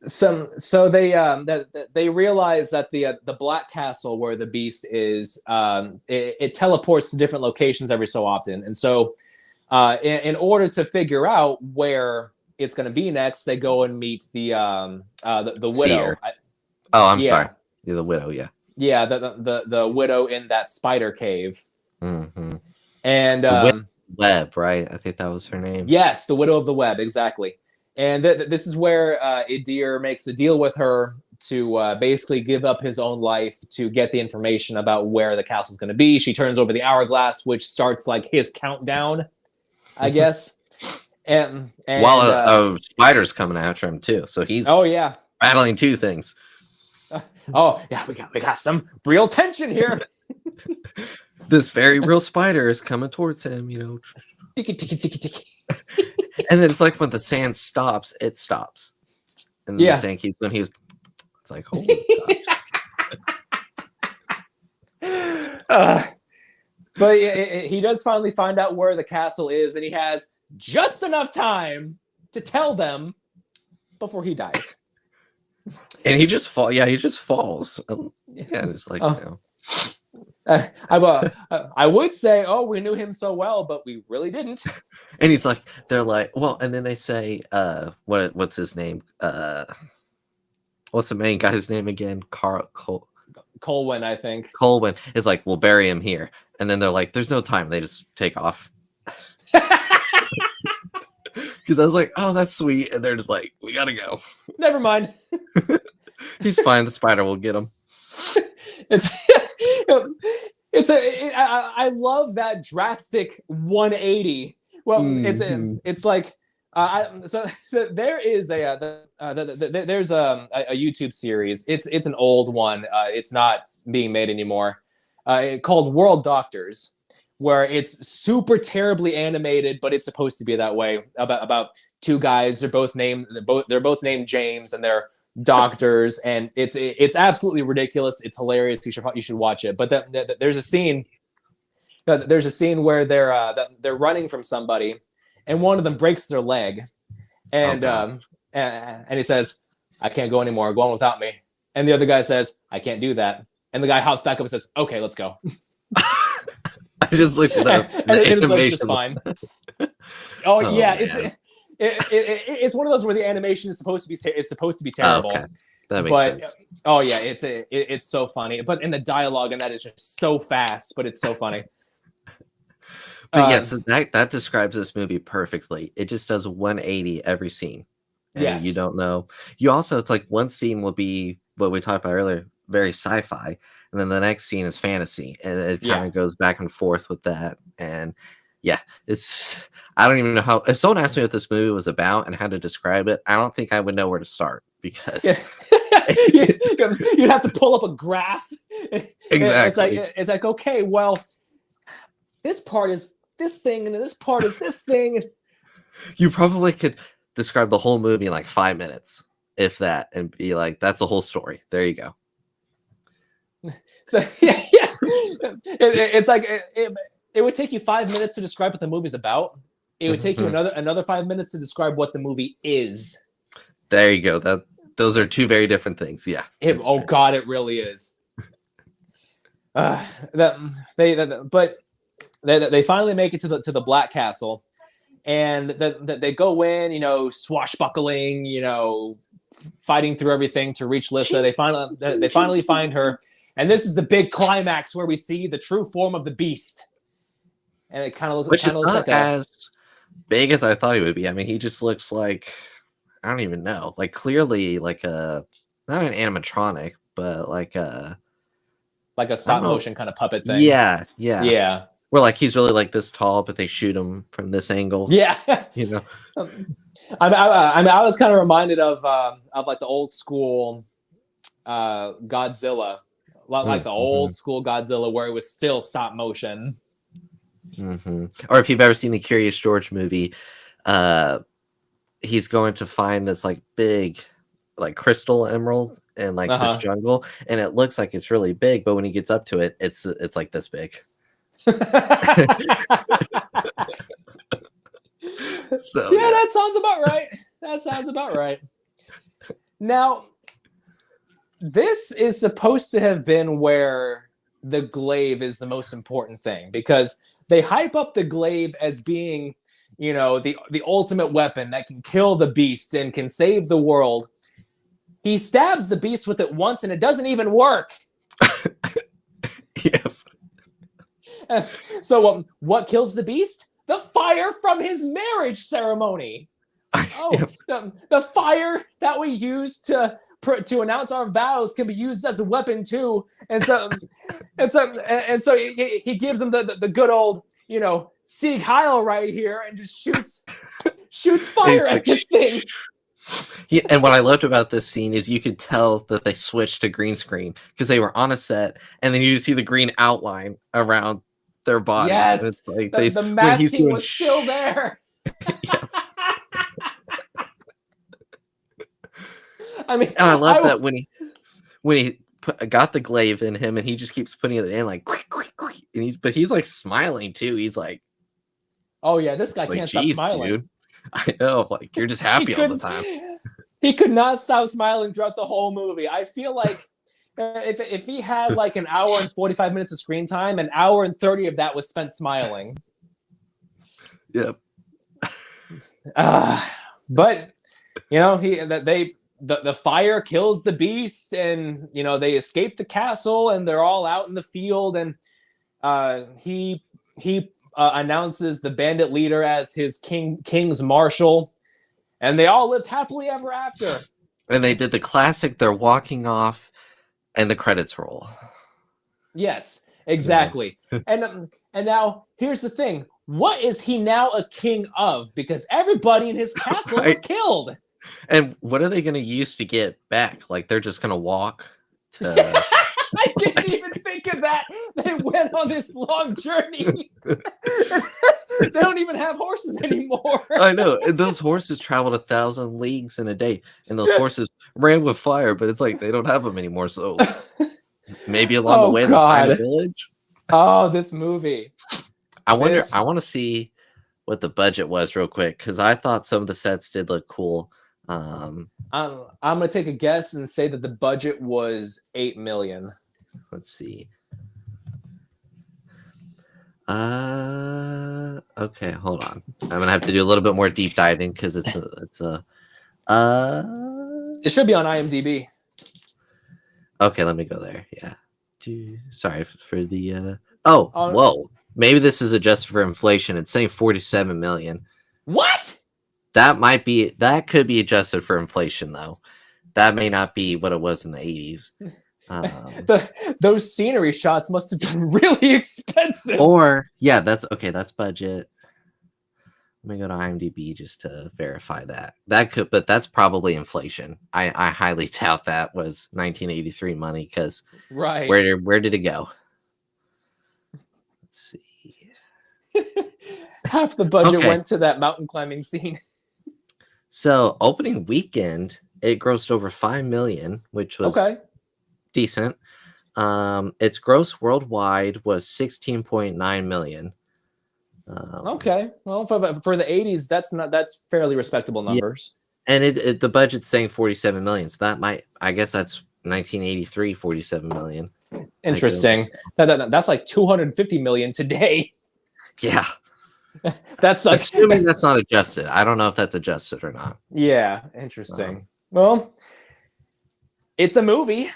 so they realize that the Black Castle where the Beast is, it teleports to different locations every so often, and so in order to figure out where it's going to be next, they go and meet the widow. I'm sorry, the widow. Yeah, the widow in that spider cave. And Web, right? I think that was her name. Yes, the Widow of the Web, exactly. And this is where Idir makes a deal with her to basically give up his own life to get the information about where the castle's going to be. She turns over the hourglass, which starts like his countdown, I guess. and while a spider's coming after him too, so he's battling two things. We got some real tension here. This very real spider is coming towards him, Ticky, ticky, ticky, ticky. And then it's like when the sand stops, it stops. And then the sand keeps going. It's like, holy gosh. But he does finally find out where the castle is, and he has just enough time to tell them before he dies. And he just falls. Yeah, he just falls. It's like, I would say, we knew him so well, but we really didn't. And he's like, they're like, well, and then they say, what's his name? What's the main guy's name again? Colwyn, I think. Colwyn is like, we'll bury him here. And then they're like, there's no time. They just take off. Because I was like, oh, that's sweet. And they're just like, we gotta go. Never mind. He's fine. The spider will get him. I love that drastic 180. Well, it's like so there is there's a YouTube series. It's an old one. It's not being made anymore. Called World Doctors, where it's super terribly animated, but it's supposed to be that way. About two guys. They're both named James, and they're doctors, and it's absolutely ridiculous. It's hilarious. You should watch it. But there's a scene. There's a scene where they're running from somebody, and one of them breaks their leg, and he says, "I can't go anymore. Go on without me." And the other guy says, "I can't do that." And the guy hops back up and says, "Okay, let's go." I just looked it up. And it looks just fine. It's one of those where the animation is supposed to be terrible. Okay. That makes sense. It's so funny. But in the dialogue, and that is just so fast, but it's so funny. But yes, that describes this movie perfectly. It just does 180 every scene. And you don't know. You also, it's like one scene will be what we talked about earlier, very sci-fi, and then the next scene is fantasy, and it kind of goes back and forth with that. And yeah, it's I don't even know how. If someone asked me what this movie was about and how to describe it, I don't think I would know where to start because Yeah. You'd have to pull up a graph. exactly. It's like okay, well, this part is this thing, and this part is this thing. You probably could describe the whole movie in like 5 minutes, if that, and be like, "That's the whole story." There you go. So yeah, it's like it would take you 5 minutes to describe what the movie's about. It would take you another 5 minutes to describe what the movie is. There you go. Those are two very different things. Yeah. Oh God, it really is. But they finally make it to the Black Castle, and they go in, you know, swashbuckling, you know, fighting through everything to reach Lissa. They finally find her, and this is the big climax where we see the true form of the beast. And it kind of looks, which is not like as big as I thought he would be. I mean, he just looks like I don't even know, like clearly like a not an animatronic, but like a stop motion kind of puppet thing. Yeah. Where like he's really like this tall, but they shoot him from this angle. Yeah, you know. I was kind of reminded of like the old school Godzilla, like the old school Godzilla where it was still stop motion. Or if you've ever seen the Curious George movie, he's going to find this like big like crystal emerald in like this jungle, and it looks like it's really big, but when he gets up to it, it's like this big. So yeah, that sounds about right. Now, this is supposed to have been where the glaive is the most important thing, because they hype up the glaive as being, you know, the ultimate weapon that can kill the beast and can save the world. He stabs the beast with it once and it doesn't even work. Yeah. So what kills the beast? The fire from his marriage ceremony. The fire that we use to announce our vows can be used as a weapon too. And so he gives him the good old, you know, Sieg Heil right here and just shoots fire at this thing. And what I loved about this scene is you could tell that they switched to green screen because they were on a set, and then you just see the green outline around their bodies. Yes, and it's like the masking was still there. I mean, and I love that when he got the glaive in him, and he just keeps putting it in like, and he's like smiling too. He's like, oh yeah, this guy can't stop smiling. Dude. I know, like you're just happy all the time. He could not stop smiling throughout the whole movie. I feel like if he had like an hour and 45 minutes of screen time, an hour and 30 of that was spent smiling. Yep. But you know, the fire kills the beast, and you know they escape the castle, and they're all out in the field, and he announces the bandit leader as his king's marshal, and they all lived happily ever after. And they did the classic, they're walking off and the credits roll. Yes, exactly. Yeah. And now here's the thing. What is he now a king of? Because everybody in his castle was killed. And what are they going to use to get back? Like they're just going to walk to... I didn't even think of that. They went on this long journey. They don't even have horses anymore. I know. And those horses traveled 1,000 leagues in a day, and those horses ran with fire, but it's like they don't have them anymore. So maybe along the way they'll find a village. Oh, this movie. I wonder. I want to see what the budget was real quick, because I thought some of the sets did look cool. I'm gonna take a guess and say that the budget was $8 million. Let's see. Okay, hold on. I'm gonna have to do a little bit more deep diving because it should be on IMDb. Okay, let me go there. Yeah. Sorry for the whoa. Maybe this is adjusted for inflation. It's saying 47 million. What? That could be adjusted for inflation though. That may not be what it was in the 80s. Those scenery shots must have been really expensive. Or yeah, that's budget. Let me go to IMDb just to verify that. But that's probably inflation. I highly doubt that was 1983 money because Right. where did it go? Let's see. Half the budget Okay. went to that mountain climbing scene. So opening weekend, it grossed over 5 million, which was Okay. decent. Its gross worldwide was 16.9 million. Okay. Well, for the 80s, that's fairly respectable Yeah, numbers. and the budget's saying 47 million. So that might, I guess that's 1983, 47 million. Interesting. That's like 250 million today. Yeah. That's like Assuming that's not adjusted. I don't know if that's adjusted or not. yeah, interesting. Well, it's a movie.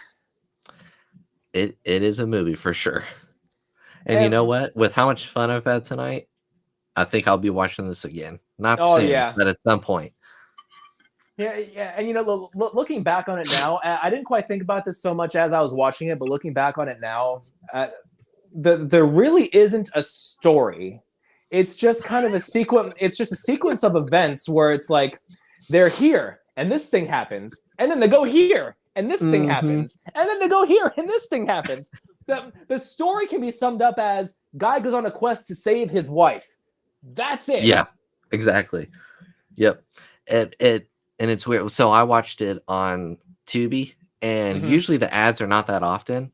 It is a movie for sure. And you know what? With how much fun I've had tonight, I think I'll be watching this again. Not soon, yeah. but at some point. Yeah, and you know, looking back on it now, I didn't quite think about this so much as I was watching it, but looking back on it now, there really isn't a story. It's just kind of a sequence. It's just a sequence of events where it's like they're here and this thing happens, and then they go here and this thing happens, and then they go here and this thing happens. The story can be summed up as guy goes on a quest to save his wife. That's it. Yeah, exactly. Yep. And it's weird. So I watched it on Tubi, and usually the ads are not that often.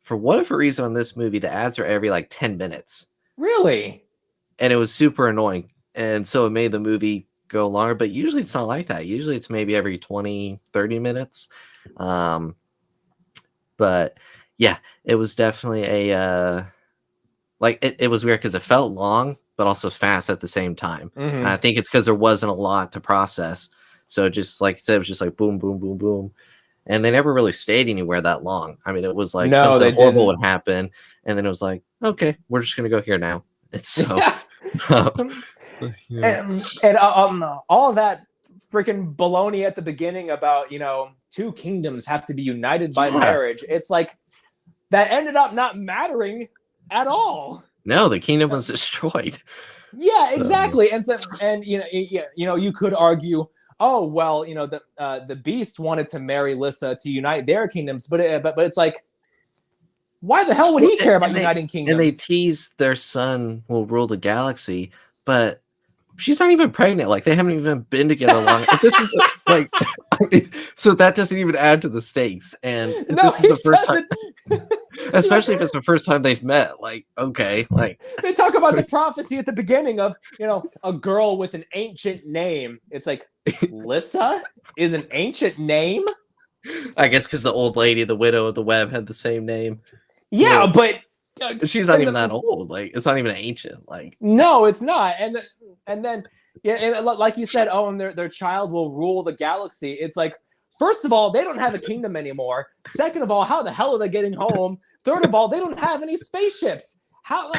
For whatever reason on this movie, the ads are every like 10 minutes. Really? And it was super annoying. And so it made the movie go longer, but usually it's not like that. Usually it's maybe every 20, 30 minutes. But yeah, it was definitely a it was weird because it felt long, but also fast at the same time. And I think it's because there wasn't a lot to process. So just like I said, it was just like boom, boom, boom, boom. And they never really stayed anywhere that long. I mean, it was like something horrible would happen. And then it was like, okay, we're just going to go here now. It's so. And all that freaking baloney at the beginning about, you know, two kingdoms have to be united by marriage. It's like that ended up not mattering at all. No, the kingdom was destroyed. Yeah, exactly. And you know, you could argue, oh well, you know, the beast wanted to marry Lissa to unite their kingdoms, but it's like, why the hell would he care about uniting kingdoms? And they tease their son will rule the galaxy, but she's not even pregnant. Like they haven't even been together long. This is like, I mean, so that doesn't even add to the stakes. And this is the first time, especially if it's the first time they've met. Like, okay, like they talk about the prophecy at the beginning of, you know, a girl with an ancient name. It's like, Lissa is an ancient name. I guess because the old lady, the widow of the web, had the same name. Yeah, but she's not even that old. Like, it's not even ancient. Like, no, it's not. And then yeah, and like you said, oh, and their child will rule the galaxy. It's like, first of all, they don't have a kingdom anymore. Second of all, how the hell are they getting home? Third of all, they don't have any spaceships. How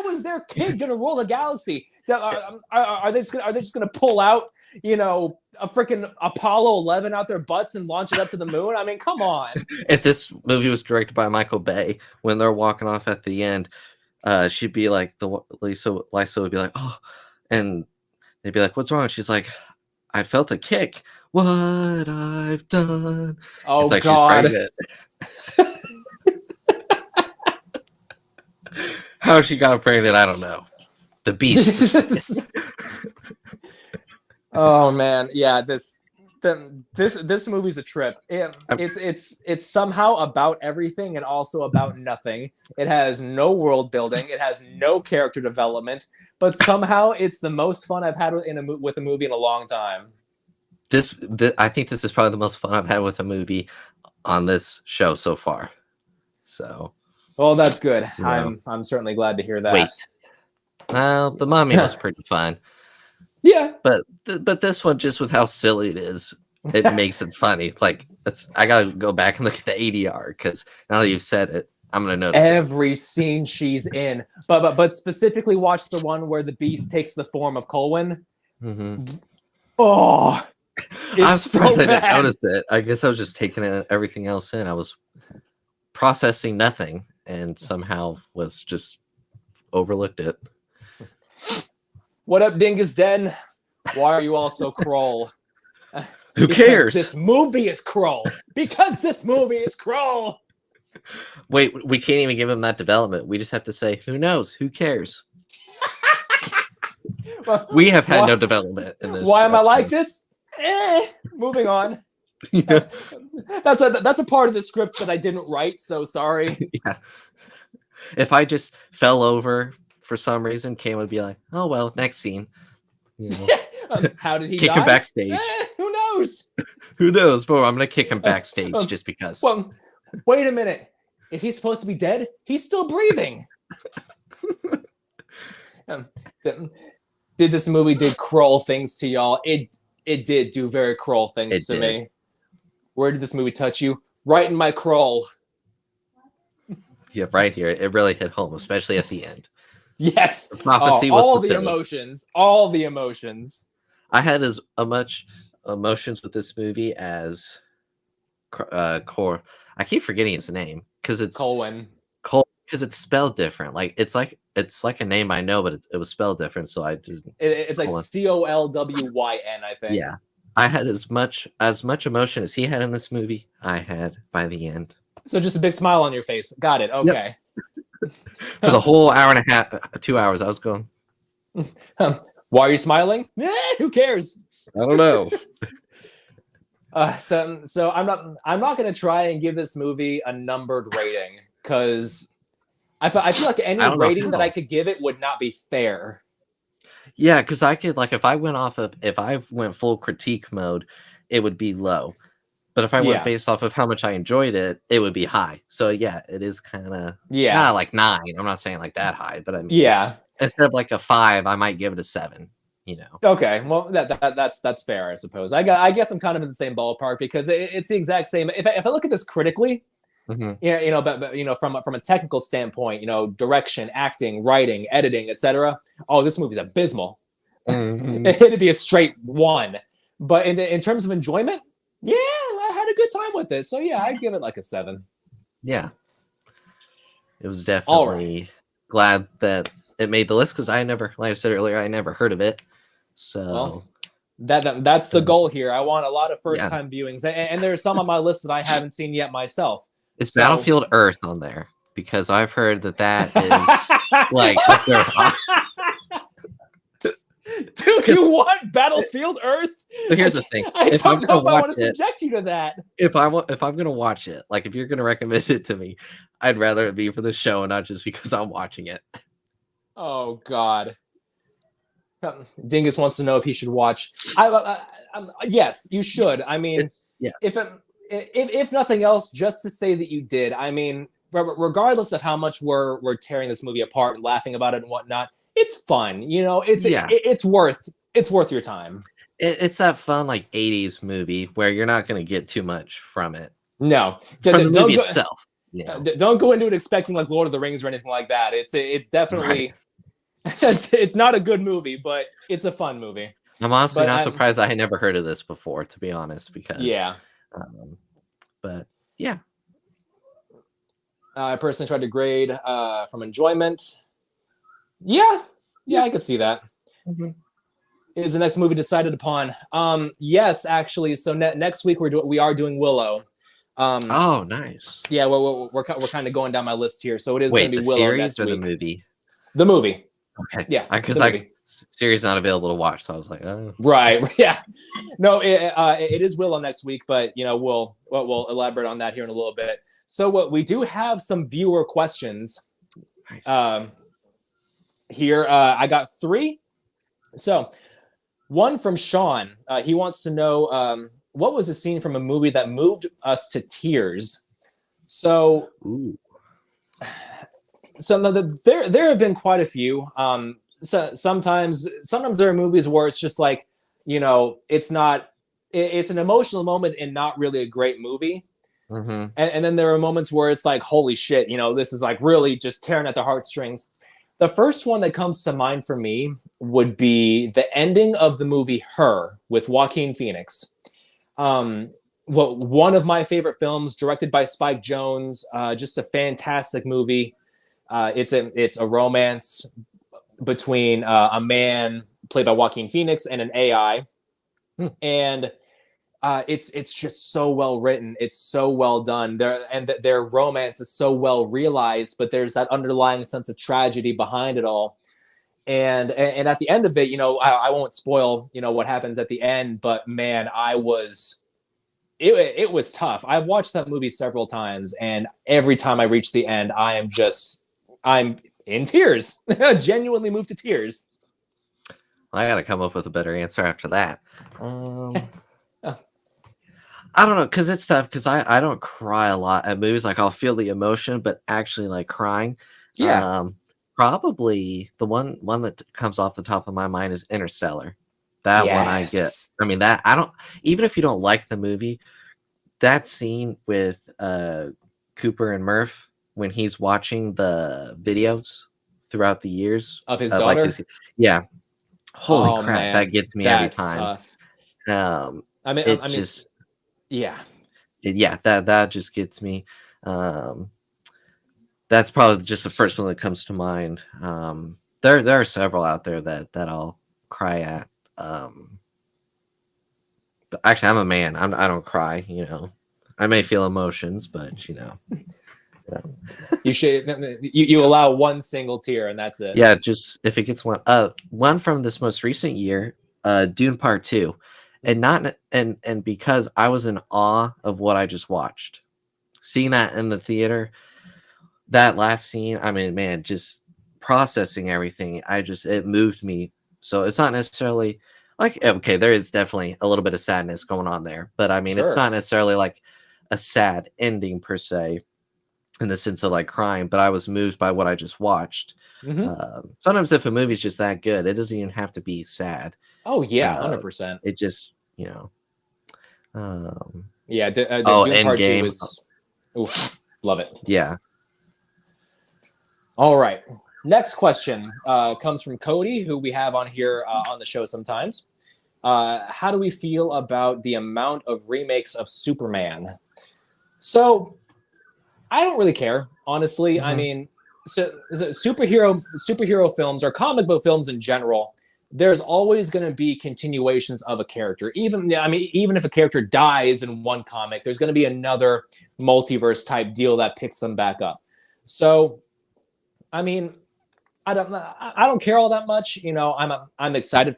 is their kid gonna rule the galaxy? Are they just gonna pull out, you know, a freaking Apollo 11 out their butts and launch it up to the moon? I mean, come on. If this movie was directed by Michael Bay, when they're walking off at the end, she'd be like, Lisa would be like, oh, and they'd be like, what's wrong? She's like, I felt a kick. What I've done. Oh, it's like God. She's pregnant. How she got pregnant, I don't know. The beast. Oh man, yeah. This movie's a trip. It's somehow about everything and also about nothing. It has no world building. It has no character development. But somehow it's the most fun I've had with a movie in a long time. I think this is probably the most fun I've had with a movie on this show so far. So. Well, that's good. Yeah. I'm certainly glad to hear that. Wait. Well, The Mummy was pretty fun. Yeah. But this one, just with how silly it is, it makes it funny. Like, I gotta go back and look at the ADR because now that you've said it, I'm gonna notice every scene she's in. But specifically watch the one where the beast takes the form of Colwyn. Mm-hmm. Oh, I'm surprised I didn't notice it. I guess I was just taking everything else in. I was processing nothing and somehow was just overlooked it. What up, Dingus Den? Why are you all so Krull? Who Because cares? this movie is Krull. Because this movie is Krull. Wait, we can't even give him that development. We just have to say, who knows? Who cares? Well, We have had no development in this. Why am I like episode. this? Moving on. Yeah. That's a part of the script that I didn't write, so sorry. Yeah. If I just fell over for some reason, Cam would be like, "Oh well, next scene." You know, How did he kick die? him backstage. Who knows? Who knows? But I'm gonna kick him backstage just because. Well, wait a minute. Is he supposed to be dead? He's still breathing. Did this movie did Krull things to y'all? It did do very Krull things to me. Where did this movie touch you? Right in my Krull. Yeah, right here. It really hit home, especially at the end. Yes. The prophecy was all fulfilled. the emotions. All the emotions. I had as much emotions with this movie as Core. I keep forgetting his name because it's Colwyn. Cole, because it's spelled different. Like it's like a name I know, but it was spelled different. So I just It's like Colwyn, I think. Yeah, I had as much emotion as he had in this movie. I had by the end. So just a big smile on your face. Got it. Okay. Yep. For the whole hour and a half, 2 hours, I was going. Why are you smiling? Who cares? I don't know. So I'm not gonna try and give this movie a numbered rating because I feel like any rating that I could give it would not be fair. Yeah, because I could if I went full critique mode, it would be low. But if I went based off of how much I enjoyed it, it would be high. So yeah, it is kind of not like 9. I'm not saying like that high, but I mean instead of like a 5, I might give it a 7. You know. Okay, well that's fair, I suppose. I guess I'm kind of in the same ballpark because it's the exact same. If I look at this critically, but from a technical standpoint, direction, acting, writing, editing, etc. Oh, this movie's abysmal. Mm-hmm. It'd be a straight 1. But in terms of enjoyment, yeah, I had a good time with it. So yeah, I'd give it like a 7. Yeah, it was definitely glad that it made the list because I never, like I said earlier, I never heard of it. So that's the goal here. I want a lot of first-time viewings, and there's some on my list that I haven't seen yet myself. Is Battlefield Earth on there? Because I've heard that is like up there. Dude, you want Battlefield Earth? So here's the thing. I don't know if I want to subject you to that. If I'm gonna watch it, like if you're gonna recommend it to me, I'd rather it be for the show and not just because I'm watching it. Oh God. Dingus wants to know if he should watch. Yes, you should. I mean, if nothing else, just to say that you did. I mean, regardless of how much we're tearing this movie apart and laughing about it and whatnot, it's fun. It's worth your time. It's that fun like 80s movie where you're not going to get too much from it. No, from the movie itself. Don't go into it expecting like Lord of the Rings or anything like that. It's definitely it's not a good movie, but it's a fun movie. I'm honestly not surprised I had never heard of this before, to be honest, because but yeah. I personally tried to grade from enjoyment. Yeah, I could see that. Mm-hmm. Is the next movie decided upon? Yes, actually. So next week we are doing Willow. Oh, nice. Yeah, we're kind of going down my list here. So it is going to be Willow series next or week. the movie? The movie. Okay. Yeah, because series not available to watch, so I was like, oh. Right. Yeah. No, it is Willow next week, but we'll elaborate on that here in a little bit. So we do have some viewer questions. Nice. Here I got 3. So one from Sean. He wants to know what was a scene from a movie that moved us to tears. So. Ooh. So there have been quite a few. So sometimes there are movies where it's just like, it's an emotional moment and not really a great movie. Mm-hmm. And then there are moments where it's like, holy shit, this is like really just tearing at the heartstrings. The first one that comes to mind for me would be the ending of the movie Her with Joaquin Phoenix. One of my favorite films, directed by Spike Jonze, just a fantastic movie. It's a romance between a man played by Joaquin Phoenix, and an AI. Hmm. And it's just so well written. It's so well done. Their romance is so well realized, but there's that underlying sense of tragedy behind it all. And at the end of it, I won't spoil, what happens at the end, but man, it was tough. I've watched that movie several times, and every time I reach the end, I'm in tears, genuinely moved to tears. I gotta come up with a better answer after that. Oh. I don't know, because it's tough, because I don't cry a lot at movies. Like, I'll feel the emotion, but actually, like, crying. Yeah. Probably the one that comes off the top of my mind is Interstellar. That one I get. Yes. I mean, that I don't, even if you don't like the movie, that scene with Cooper and Murph when he's watching the videos throughout the years Of his like daughter. yeah, holy Oh crap, that man, gets me every that's time. tough. It I mean, just yeah. yeah, that just gets me. That's probably just the first one that comes to mind. There are several out there that I'll cry at. But actually, I'm a man. I don't cry. I may feel emotions, but You should. You allow one single tear, and that's it. yeah. Just if it gets one from this most recent year, Dune Part 2, and not and because I was in awe of what I just watched, seeing that in the theater, that last scene. I mean, man, just processing everything. It moved me. So it's not necessarily like, okay, there is definitely a little bit of sadness going on there, but I mean, it's Sure. not necessarily like a sad ending per se, in the sense of like crying, but I was moved by what I just watched. Sometimes if a movie's just that good, it doesn't even have to be sad. Oh yeah, 100%. It just, Yeah, oh, Dune Part 2 Endgame. is, oof, love it. Yeah. All right. Next question comes from Cody, who we have on here on the show sometimes. How do we feel about the amount of remakes of Superman? So, I don't really care, honestly. I mean, superhero films or comic book films in general, there's always going to be continuations of a character. Even if a character dies in one comic, there's going to be another multiverse type deal that picks them back up. So, I mean, I don't care all that much. I'm excited.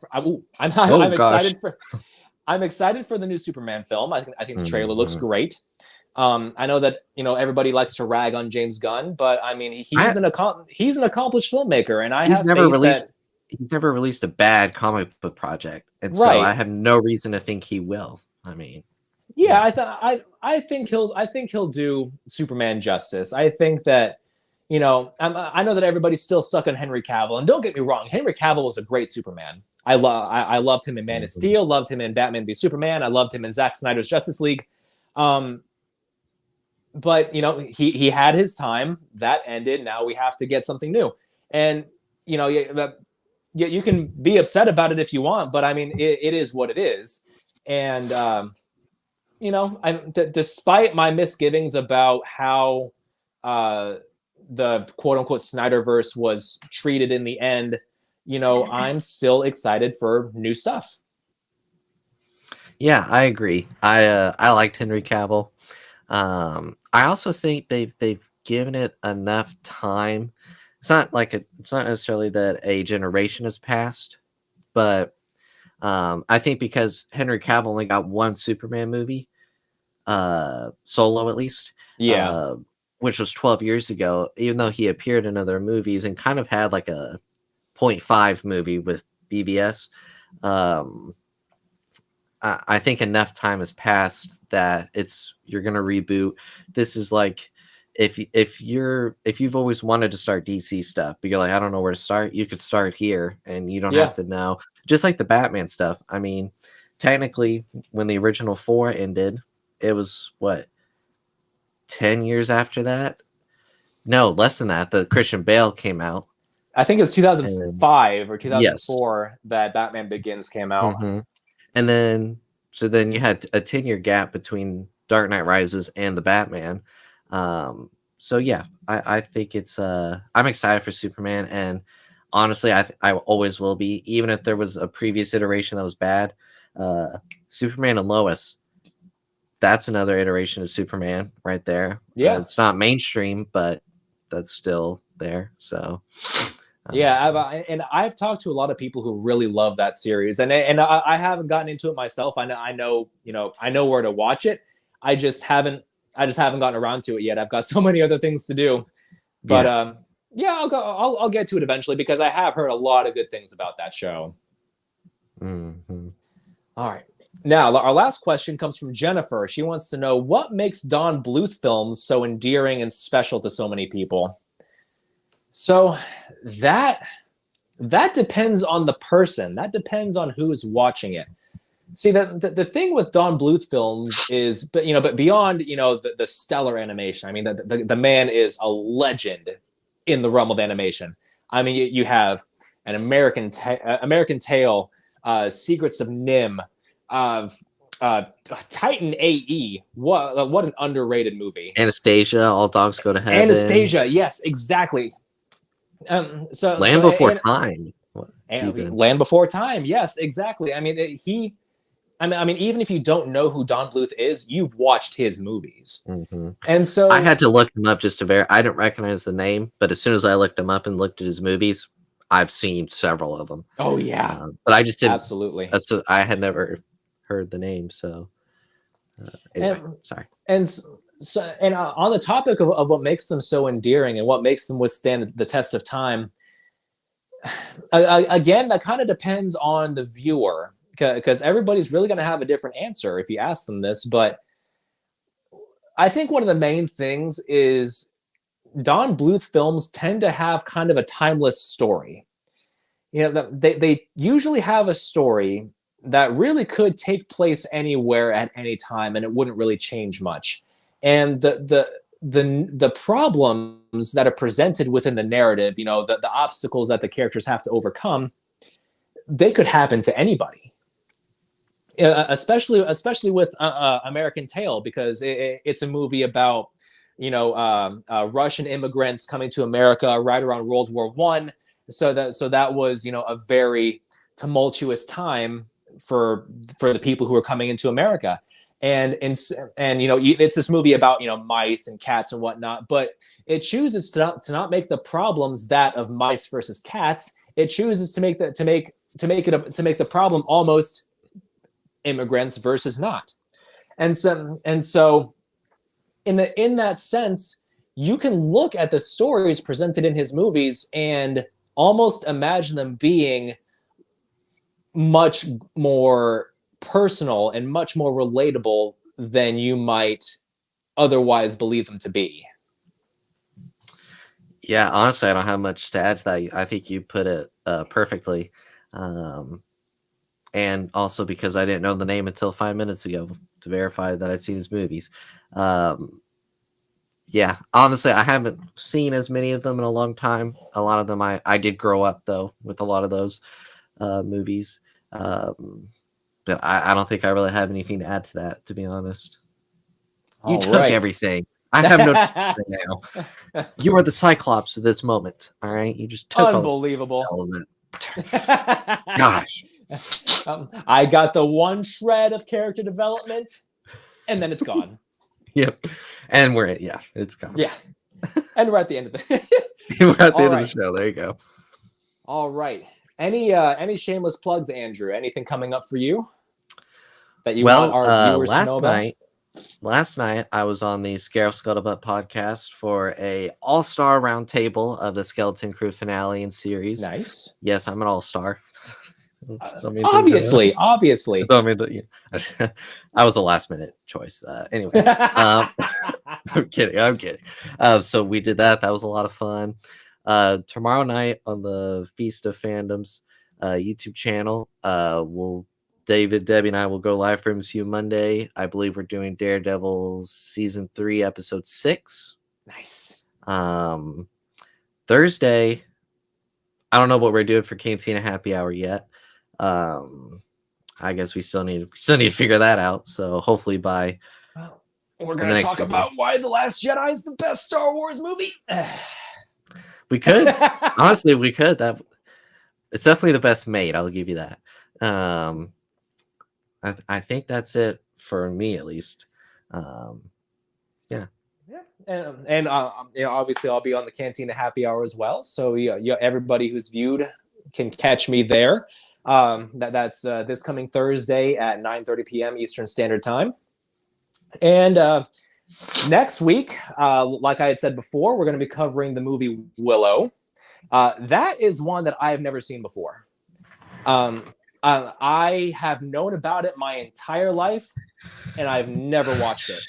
I'm excited for the new Superman film. I think the trailer looks great. I know that everybody likes to rag on James Gunn, but I mean he's an accomplished filmmaker, and he's never released a bad comic book project, and so I have no reason to think he will. I mean, yeah, I think he'll do Superman justice. I think that I know that everybody's still stuck on Henry Cavill, and don't get me wrong, Henry Cavill was a great Superman. I loved him in Man of Steel, loved him in Batman v Superman, I loved him in Zack Snyder's Justice League. But he had his time that ended. Now we have to get something new, and you can be upset about it if you want, but I mean it is what it is. And despite my misgivings about how the quote unquote Snyderverse was treated in the end, I'm still excited for new stuff. Yeah, I agree. I liked Henry Cavill. I also think they've given it enough time. It's not necessarily that a generation has passed, but I think because Henry Cavill only got one Superman movie, solo at least, which was 12 years ago, even though he appeared in other movies and kind of had like a 0.5 movie with BBS. I think enough time has passed that you're gonna reboot. This is like if you've always wanted to start DC stuff, but you're like, I don't know where to start, you could start here and you don't have to know. Just like the Batman stuff. I mean, technically when the original 4 ended, it was what, 10 years after that? No, less than that. The Christian Bale came out. I think it was 2005 or 2004 that Batman Begins came out. And then you had a 10-year gap between Dark Knight Rises and the Batman. So yeah, I think it's I'm excited for Superman, and honestly, I always will be, even if there was a previous iteration that was bad. Superman and Lois, that's another iteration of Superman right there. Yeah. It's not mainstream, but that's still there. So Yeah, and I've talked to a lot of people who really love that series, and I haven't gotten into it myself. I know where to watch it. I just haven't gotten around to it yet. I've got so many other things to do, but yeah. yeah, I'll get to it eventually because I have heard a lot of good things about that show. Mm-hmm. All right. Now, our last question comes from Jennifer. She wants to know what makes Don Bluth films so endearing and special to so many people. So that depends on the person. That depends on who's watching it. See, the thing with Don Bluth films is, but beyond the stellar animation. I mean, the man is a legend in the realm of animation. I mean, you have an American Tale, Secrets of Nim, Titan AE. What an underrated movie. Anastasia, All Dogs Go to Heaven. Anastasia, yes, exactly. Land Before Time. Land Before Time, yes, exactly. I mean, even if you don't know who Don Bluth is, you've watched his movies. Mm-hmm. And so I had to look him up just to verify. I didn't recognize the name, but as soon as I looked him up and looked at his movies, I've seen several of them. Oh yeah, but I just didn't. Absolutely. I had never heard the name, so anyway, sorry. And on the topic of what makes them so endearing and what makes them withstand the test of time, again, that kind of depends on the viewer, because everybody's really going to have a different answer if you ask them this. But I think one of the main things is Don Bluth films tend to have kind of a timeless story. They usually have a story that really could take place anywhere at any time, and it wouldn't really change much. And the problems that are presented within the narrative, the obstacles that the characters have to overcome, they could happen to anybody. Especially with American Tail, because it's a movie about Russian immigrants coming to America right around World War I. So that was a very tumultuous time for the people who are coming into America, and it's this movie about mice and cats and whatnot, but it chooses to not make the problems that of mice versus cats. It chooses to make the problem almost immigrants versus not, and so in that sense, you can look at the stories presented in his movies and almost imagine them being much more personal and much more relatable than you might otherwise believe them to be. Yeah, honestly, I don't have much to add to that. I think you put it perfectly. And also because I didn't know the name until 5 minutes ago to verify that I'd seen his movies. Yeah, honestly, I haven't seen as many of them in a long time. A lot of them I did grow up, though, with a lot of those movies. But I don't think I really have anything to add to that, to be honest. You took everything. I have no now. You are the Cyclops of this moment, all right? You just took unbelievable element. Gosh. I got the one shred of character development, and then it's gone. Yep. And it's gone. Yeah. And we're at the end of it. We're at the end of the show. There you go. All right. Any shameless plugs, Andrew? Anything coming up for you that you want our viewers to know about? Last night, I was on the Scare Scuttlebutt podcast for a all-star roundtable of the Skeleton Crew finale and series. Nice. Yes, I'm an all-star. Obviously. I was a last-minute choice. Anyway, I'm kidding. So we did that. That was a lot of fun. Tomorrow night on the Feast of Fandoms YouTube channel, David, Debbie, and I will go live for MCU Monday. I believe we're doing Daredevil Season 3, Episode 6. Nice. Thursday, I don't know what we're doing for Cantina Happy Hour yet. I guess we still need to figure that out. So hopefully by... we're going to talk about why The Last Jedi is the best Star Wars movie. We could. Honestly, we could. It's definitely the best made. I'll give you that. I think that's it for me, at least. Yeah. Yeah, and obviously I'll be on the Cantina Happy Hour as well. So everybody who's viewed can catch me there. That's this coming Thursday at 9:30 p.m. Eastern Standard Time. And next week, like I had said before, we're going to be covering the movie Willow. That is one that I have never seen before. I have known about it my entire life, and I've never watched it.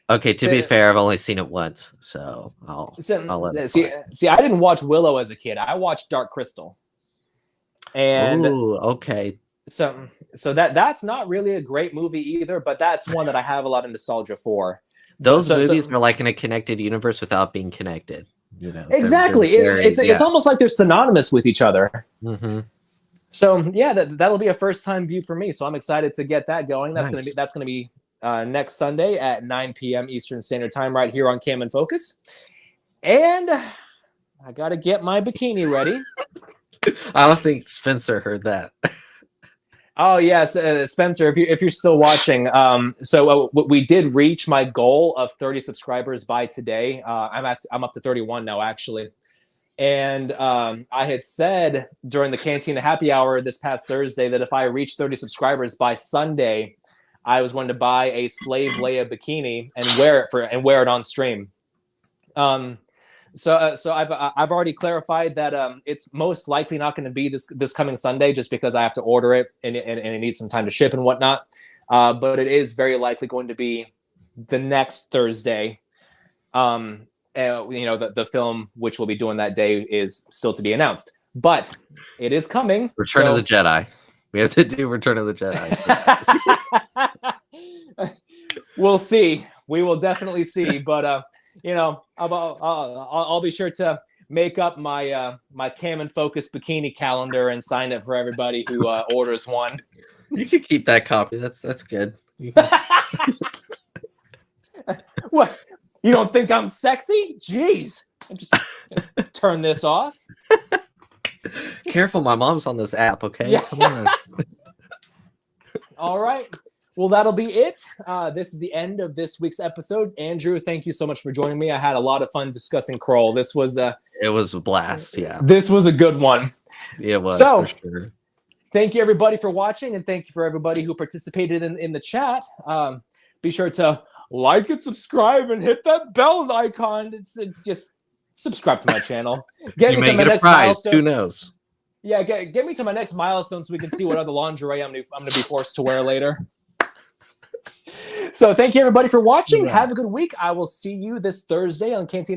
Okay, to be fair, I've only seen it once, so I'll let it see. I didn't watch Willow as a kid. I watched Dark Crystal. And okay. So that's not really a great movie either, but that's one that I have a lot of nostalgia for. Those movies are like in a connected universe without being connected. You know, exactly. It's almost like they're synonymous with each other. Mm-hmm. So yeah, that'll be a first time view for me. So I'm excited to get that going. That's Nice. gonna be next Sunday at 9 p.m. Eastern Standard Time, right here on Cam and Focus. And I gotta get my bikini ready. I don't think Spencer heard that. Oh yes, Spencer, if you're still watching, so we did reach my goal of 30 subscribers by today. I'm up to 31 now, actually. And I had said during the Cantina Happy Hour this past Thursday that if I reached 30 subscribers by Sunday, I was going to buy a Slave Leia bikini and wear it on stream. So I've already clarified that it's most likely not going to be this coming Sunday, just because I have to order it and it needs some time to ship and whatnot. But it is very likely going to be the next Thursday. The film which we'll be doing that day is still to be announced, but it is coming. Return of the Jedi. We have to do Return of the Jedi. We'll see. We will definitely see. But I'll be sure to make up my my Cam and Focus bikini calendar and sign it for everybody who orders one. You can keep that copy. That's good. What? You don't think I'm sexy? Jeez. I'm just gonna turn this off. Careful, my mom's on this app, okay? Yeah. Come on. All right. Well, that'll be it. This is the end of this week's episode. Andrew, thank you so much for joining me. I had a lot of fun discussing Krull. It was a blast, yeah. This was a good one. It was, so, for sure. Thank you, everybody, for watching, and thank you for everybody who participated in the chat. Be sure to like and subscribe and hit that bell icon. Just subscribe to my channel. You may get a prize. Who knows? Yeah, get me to my next milestone so we can see what other lingerie I'm gonna be forced to wear later. So thank you, everybody, for watching. Have a good week. I will see you this Thursday on Cantina.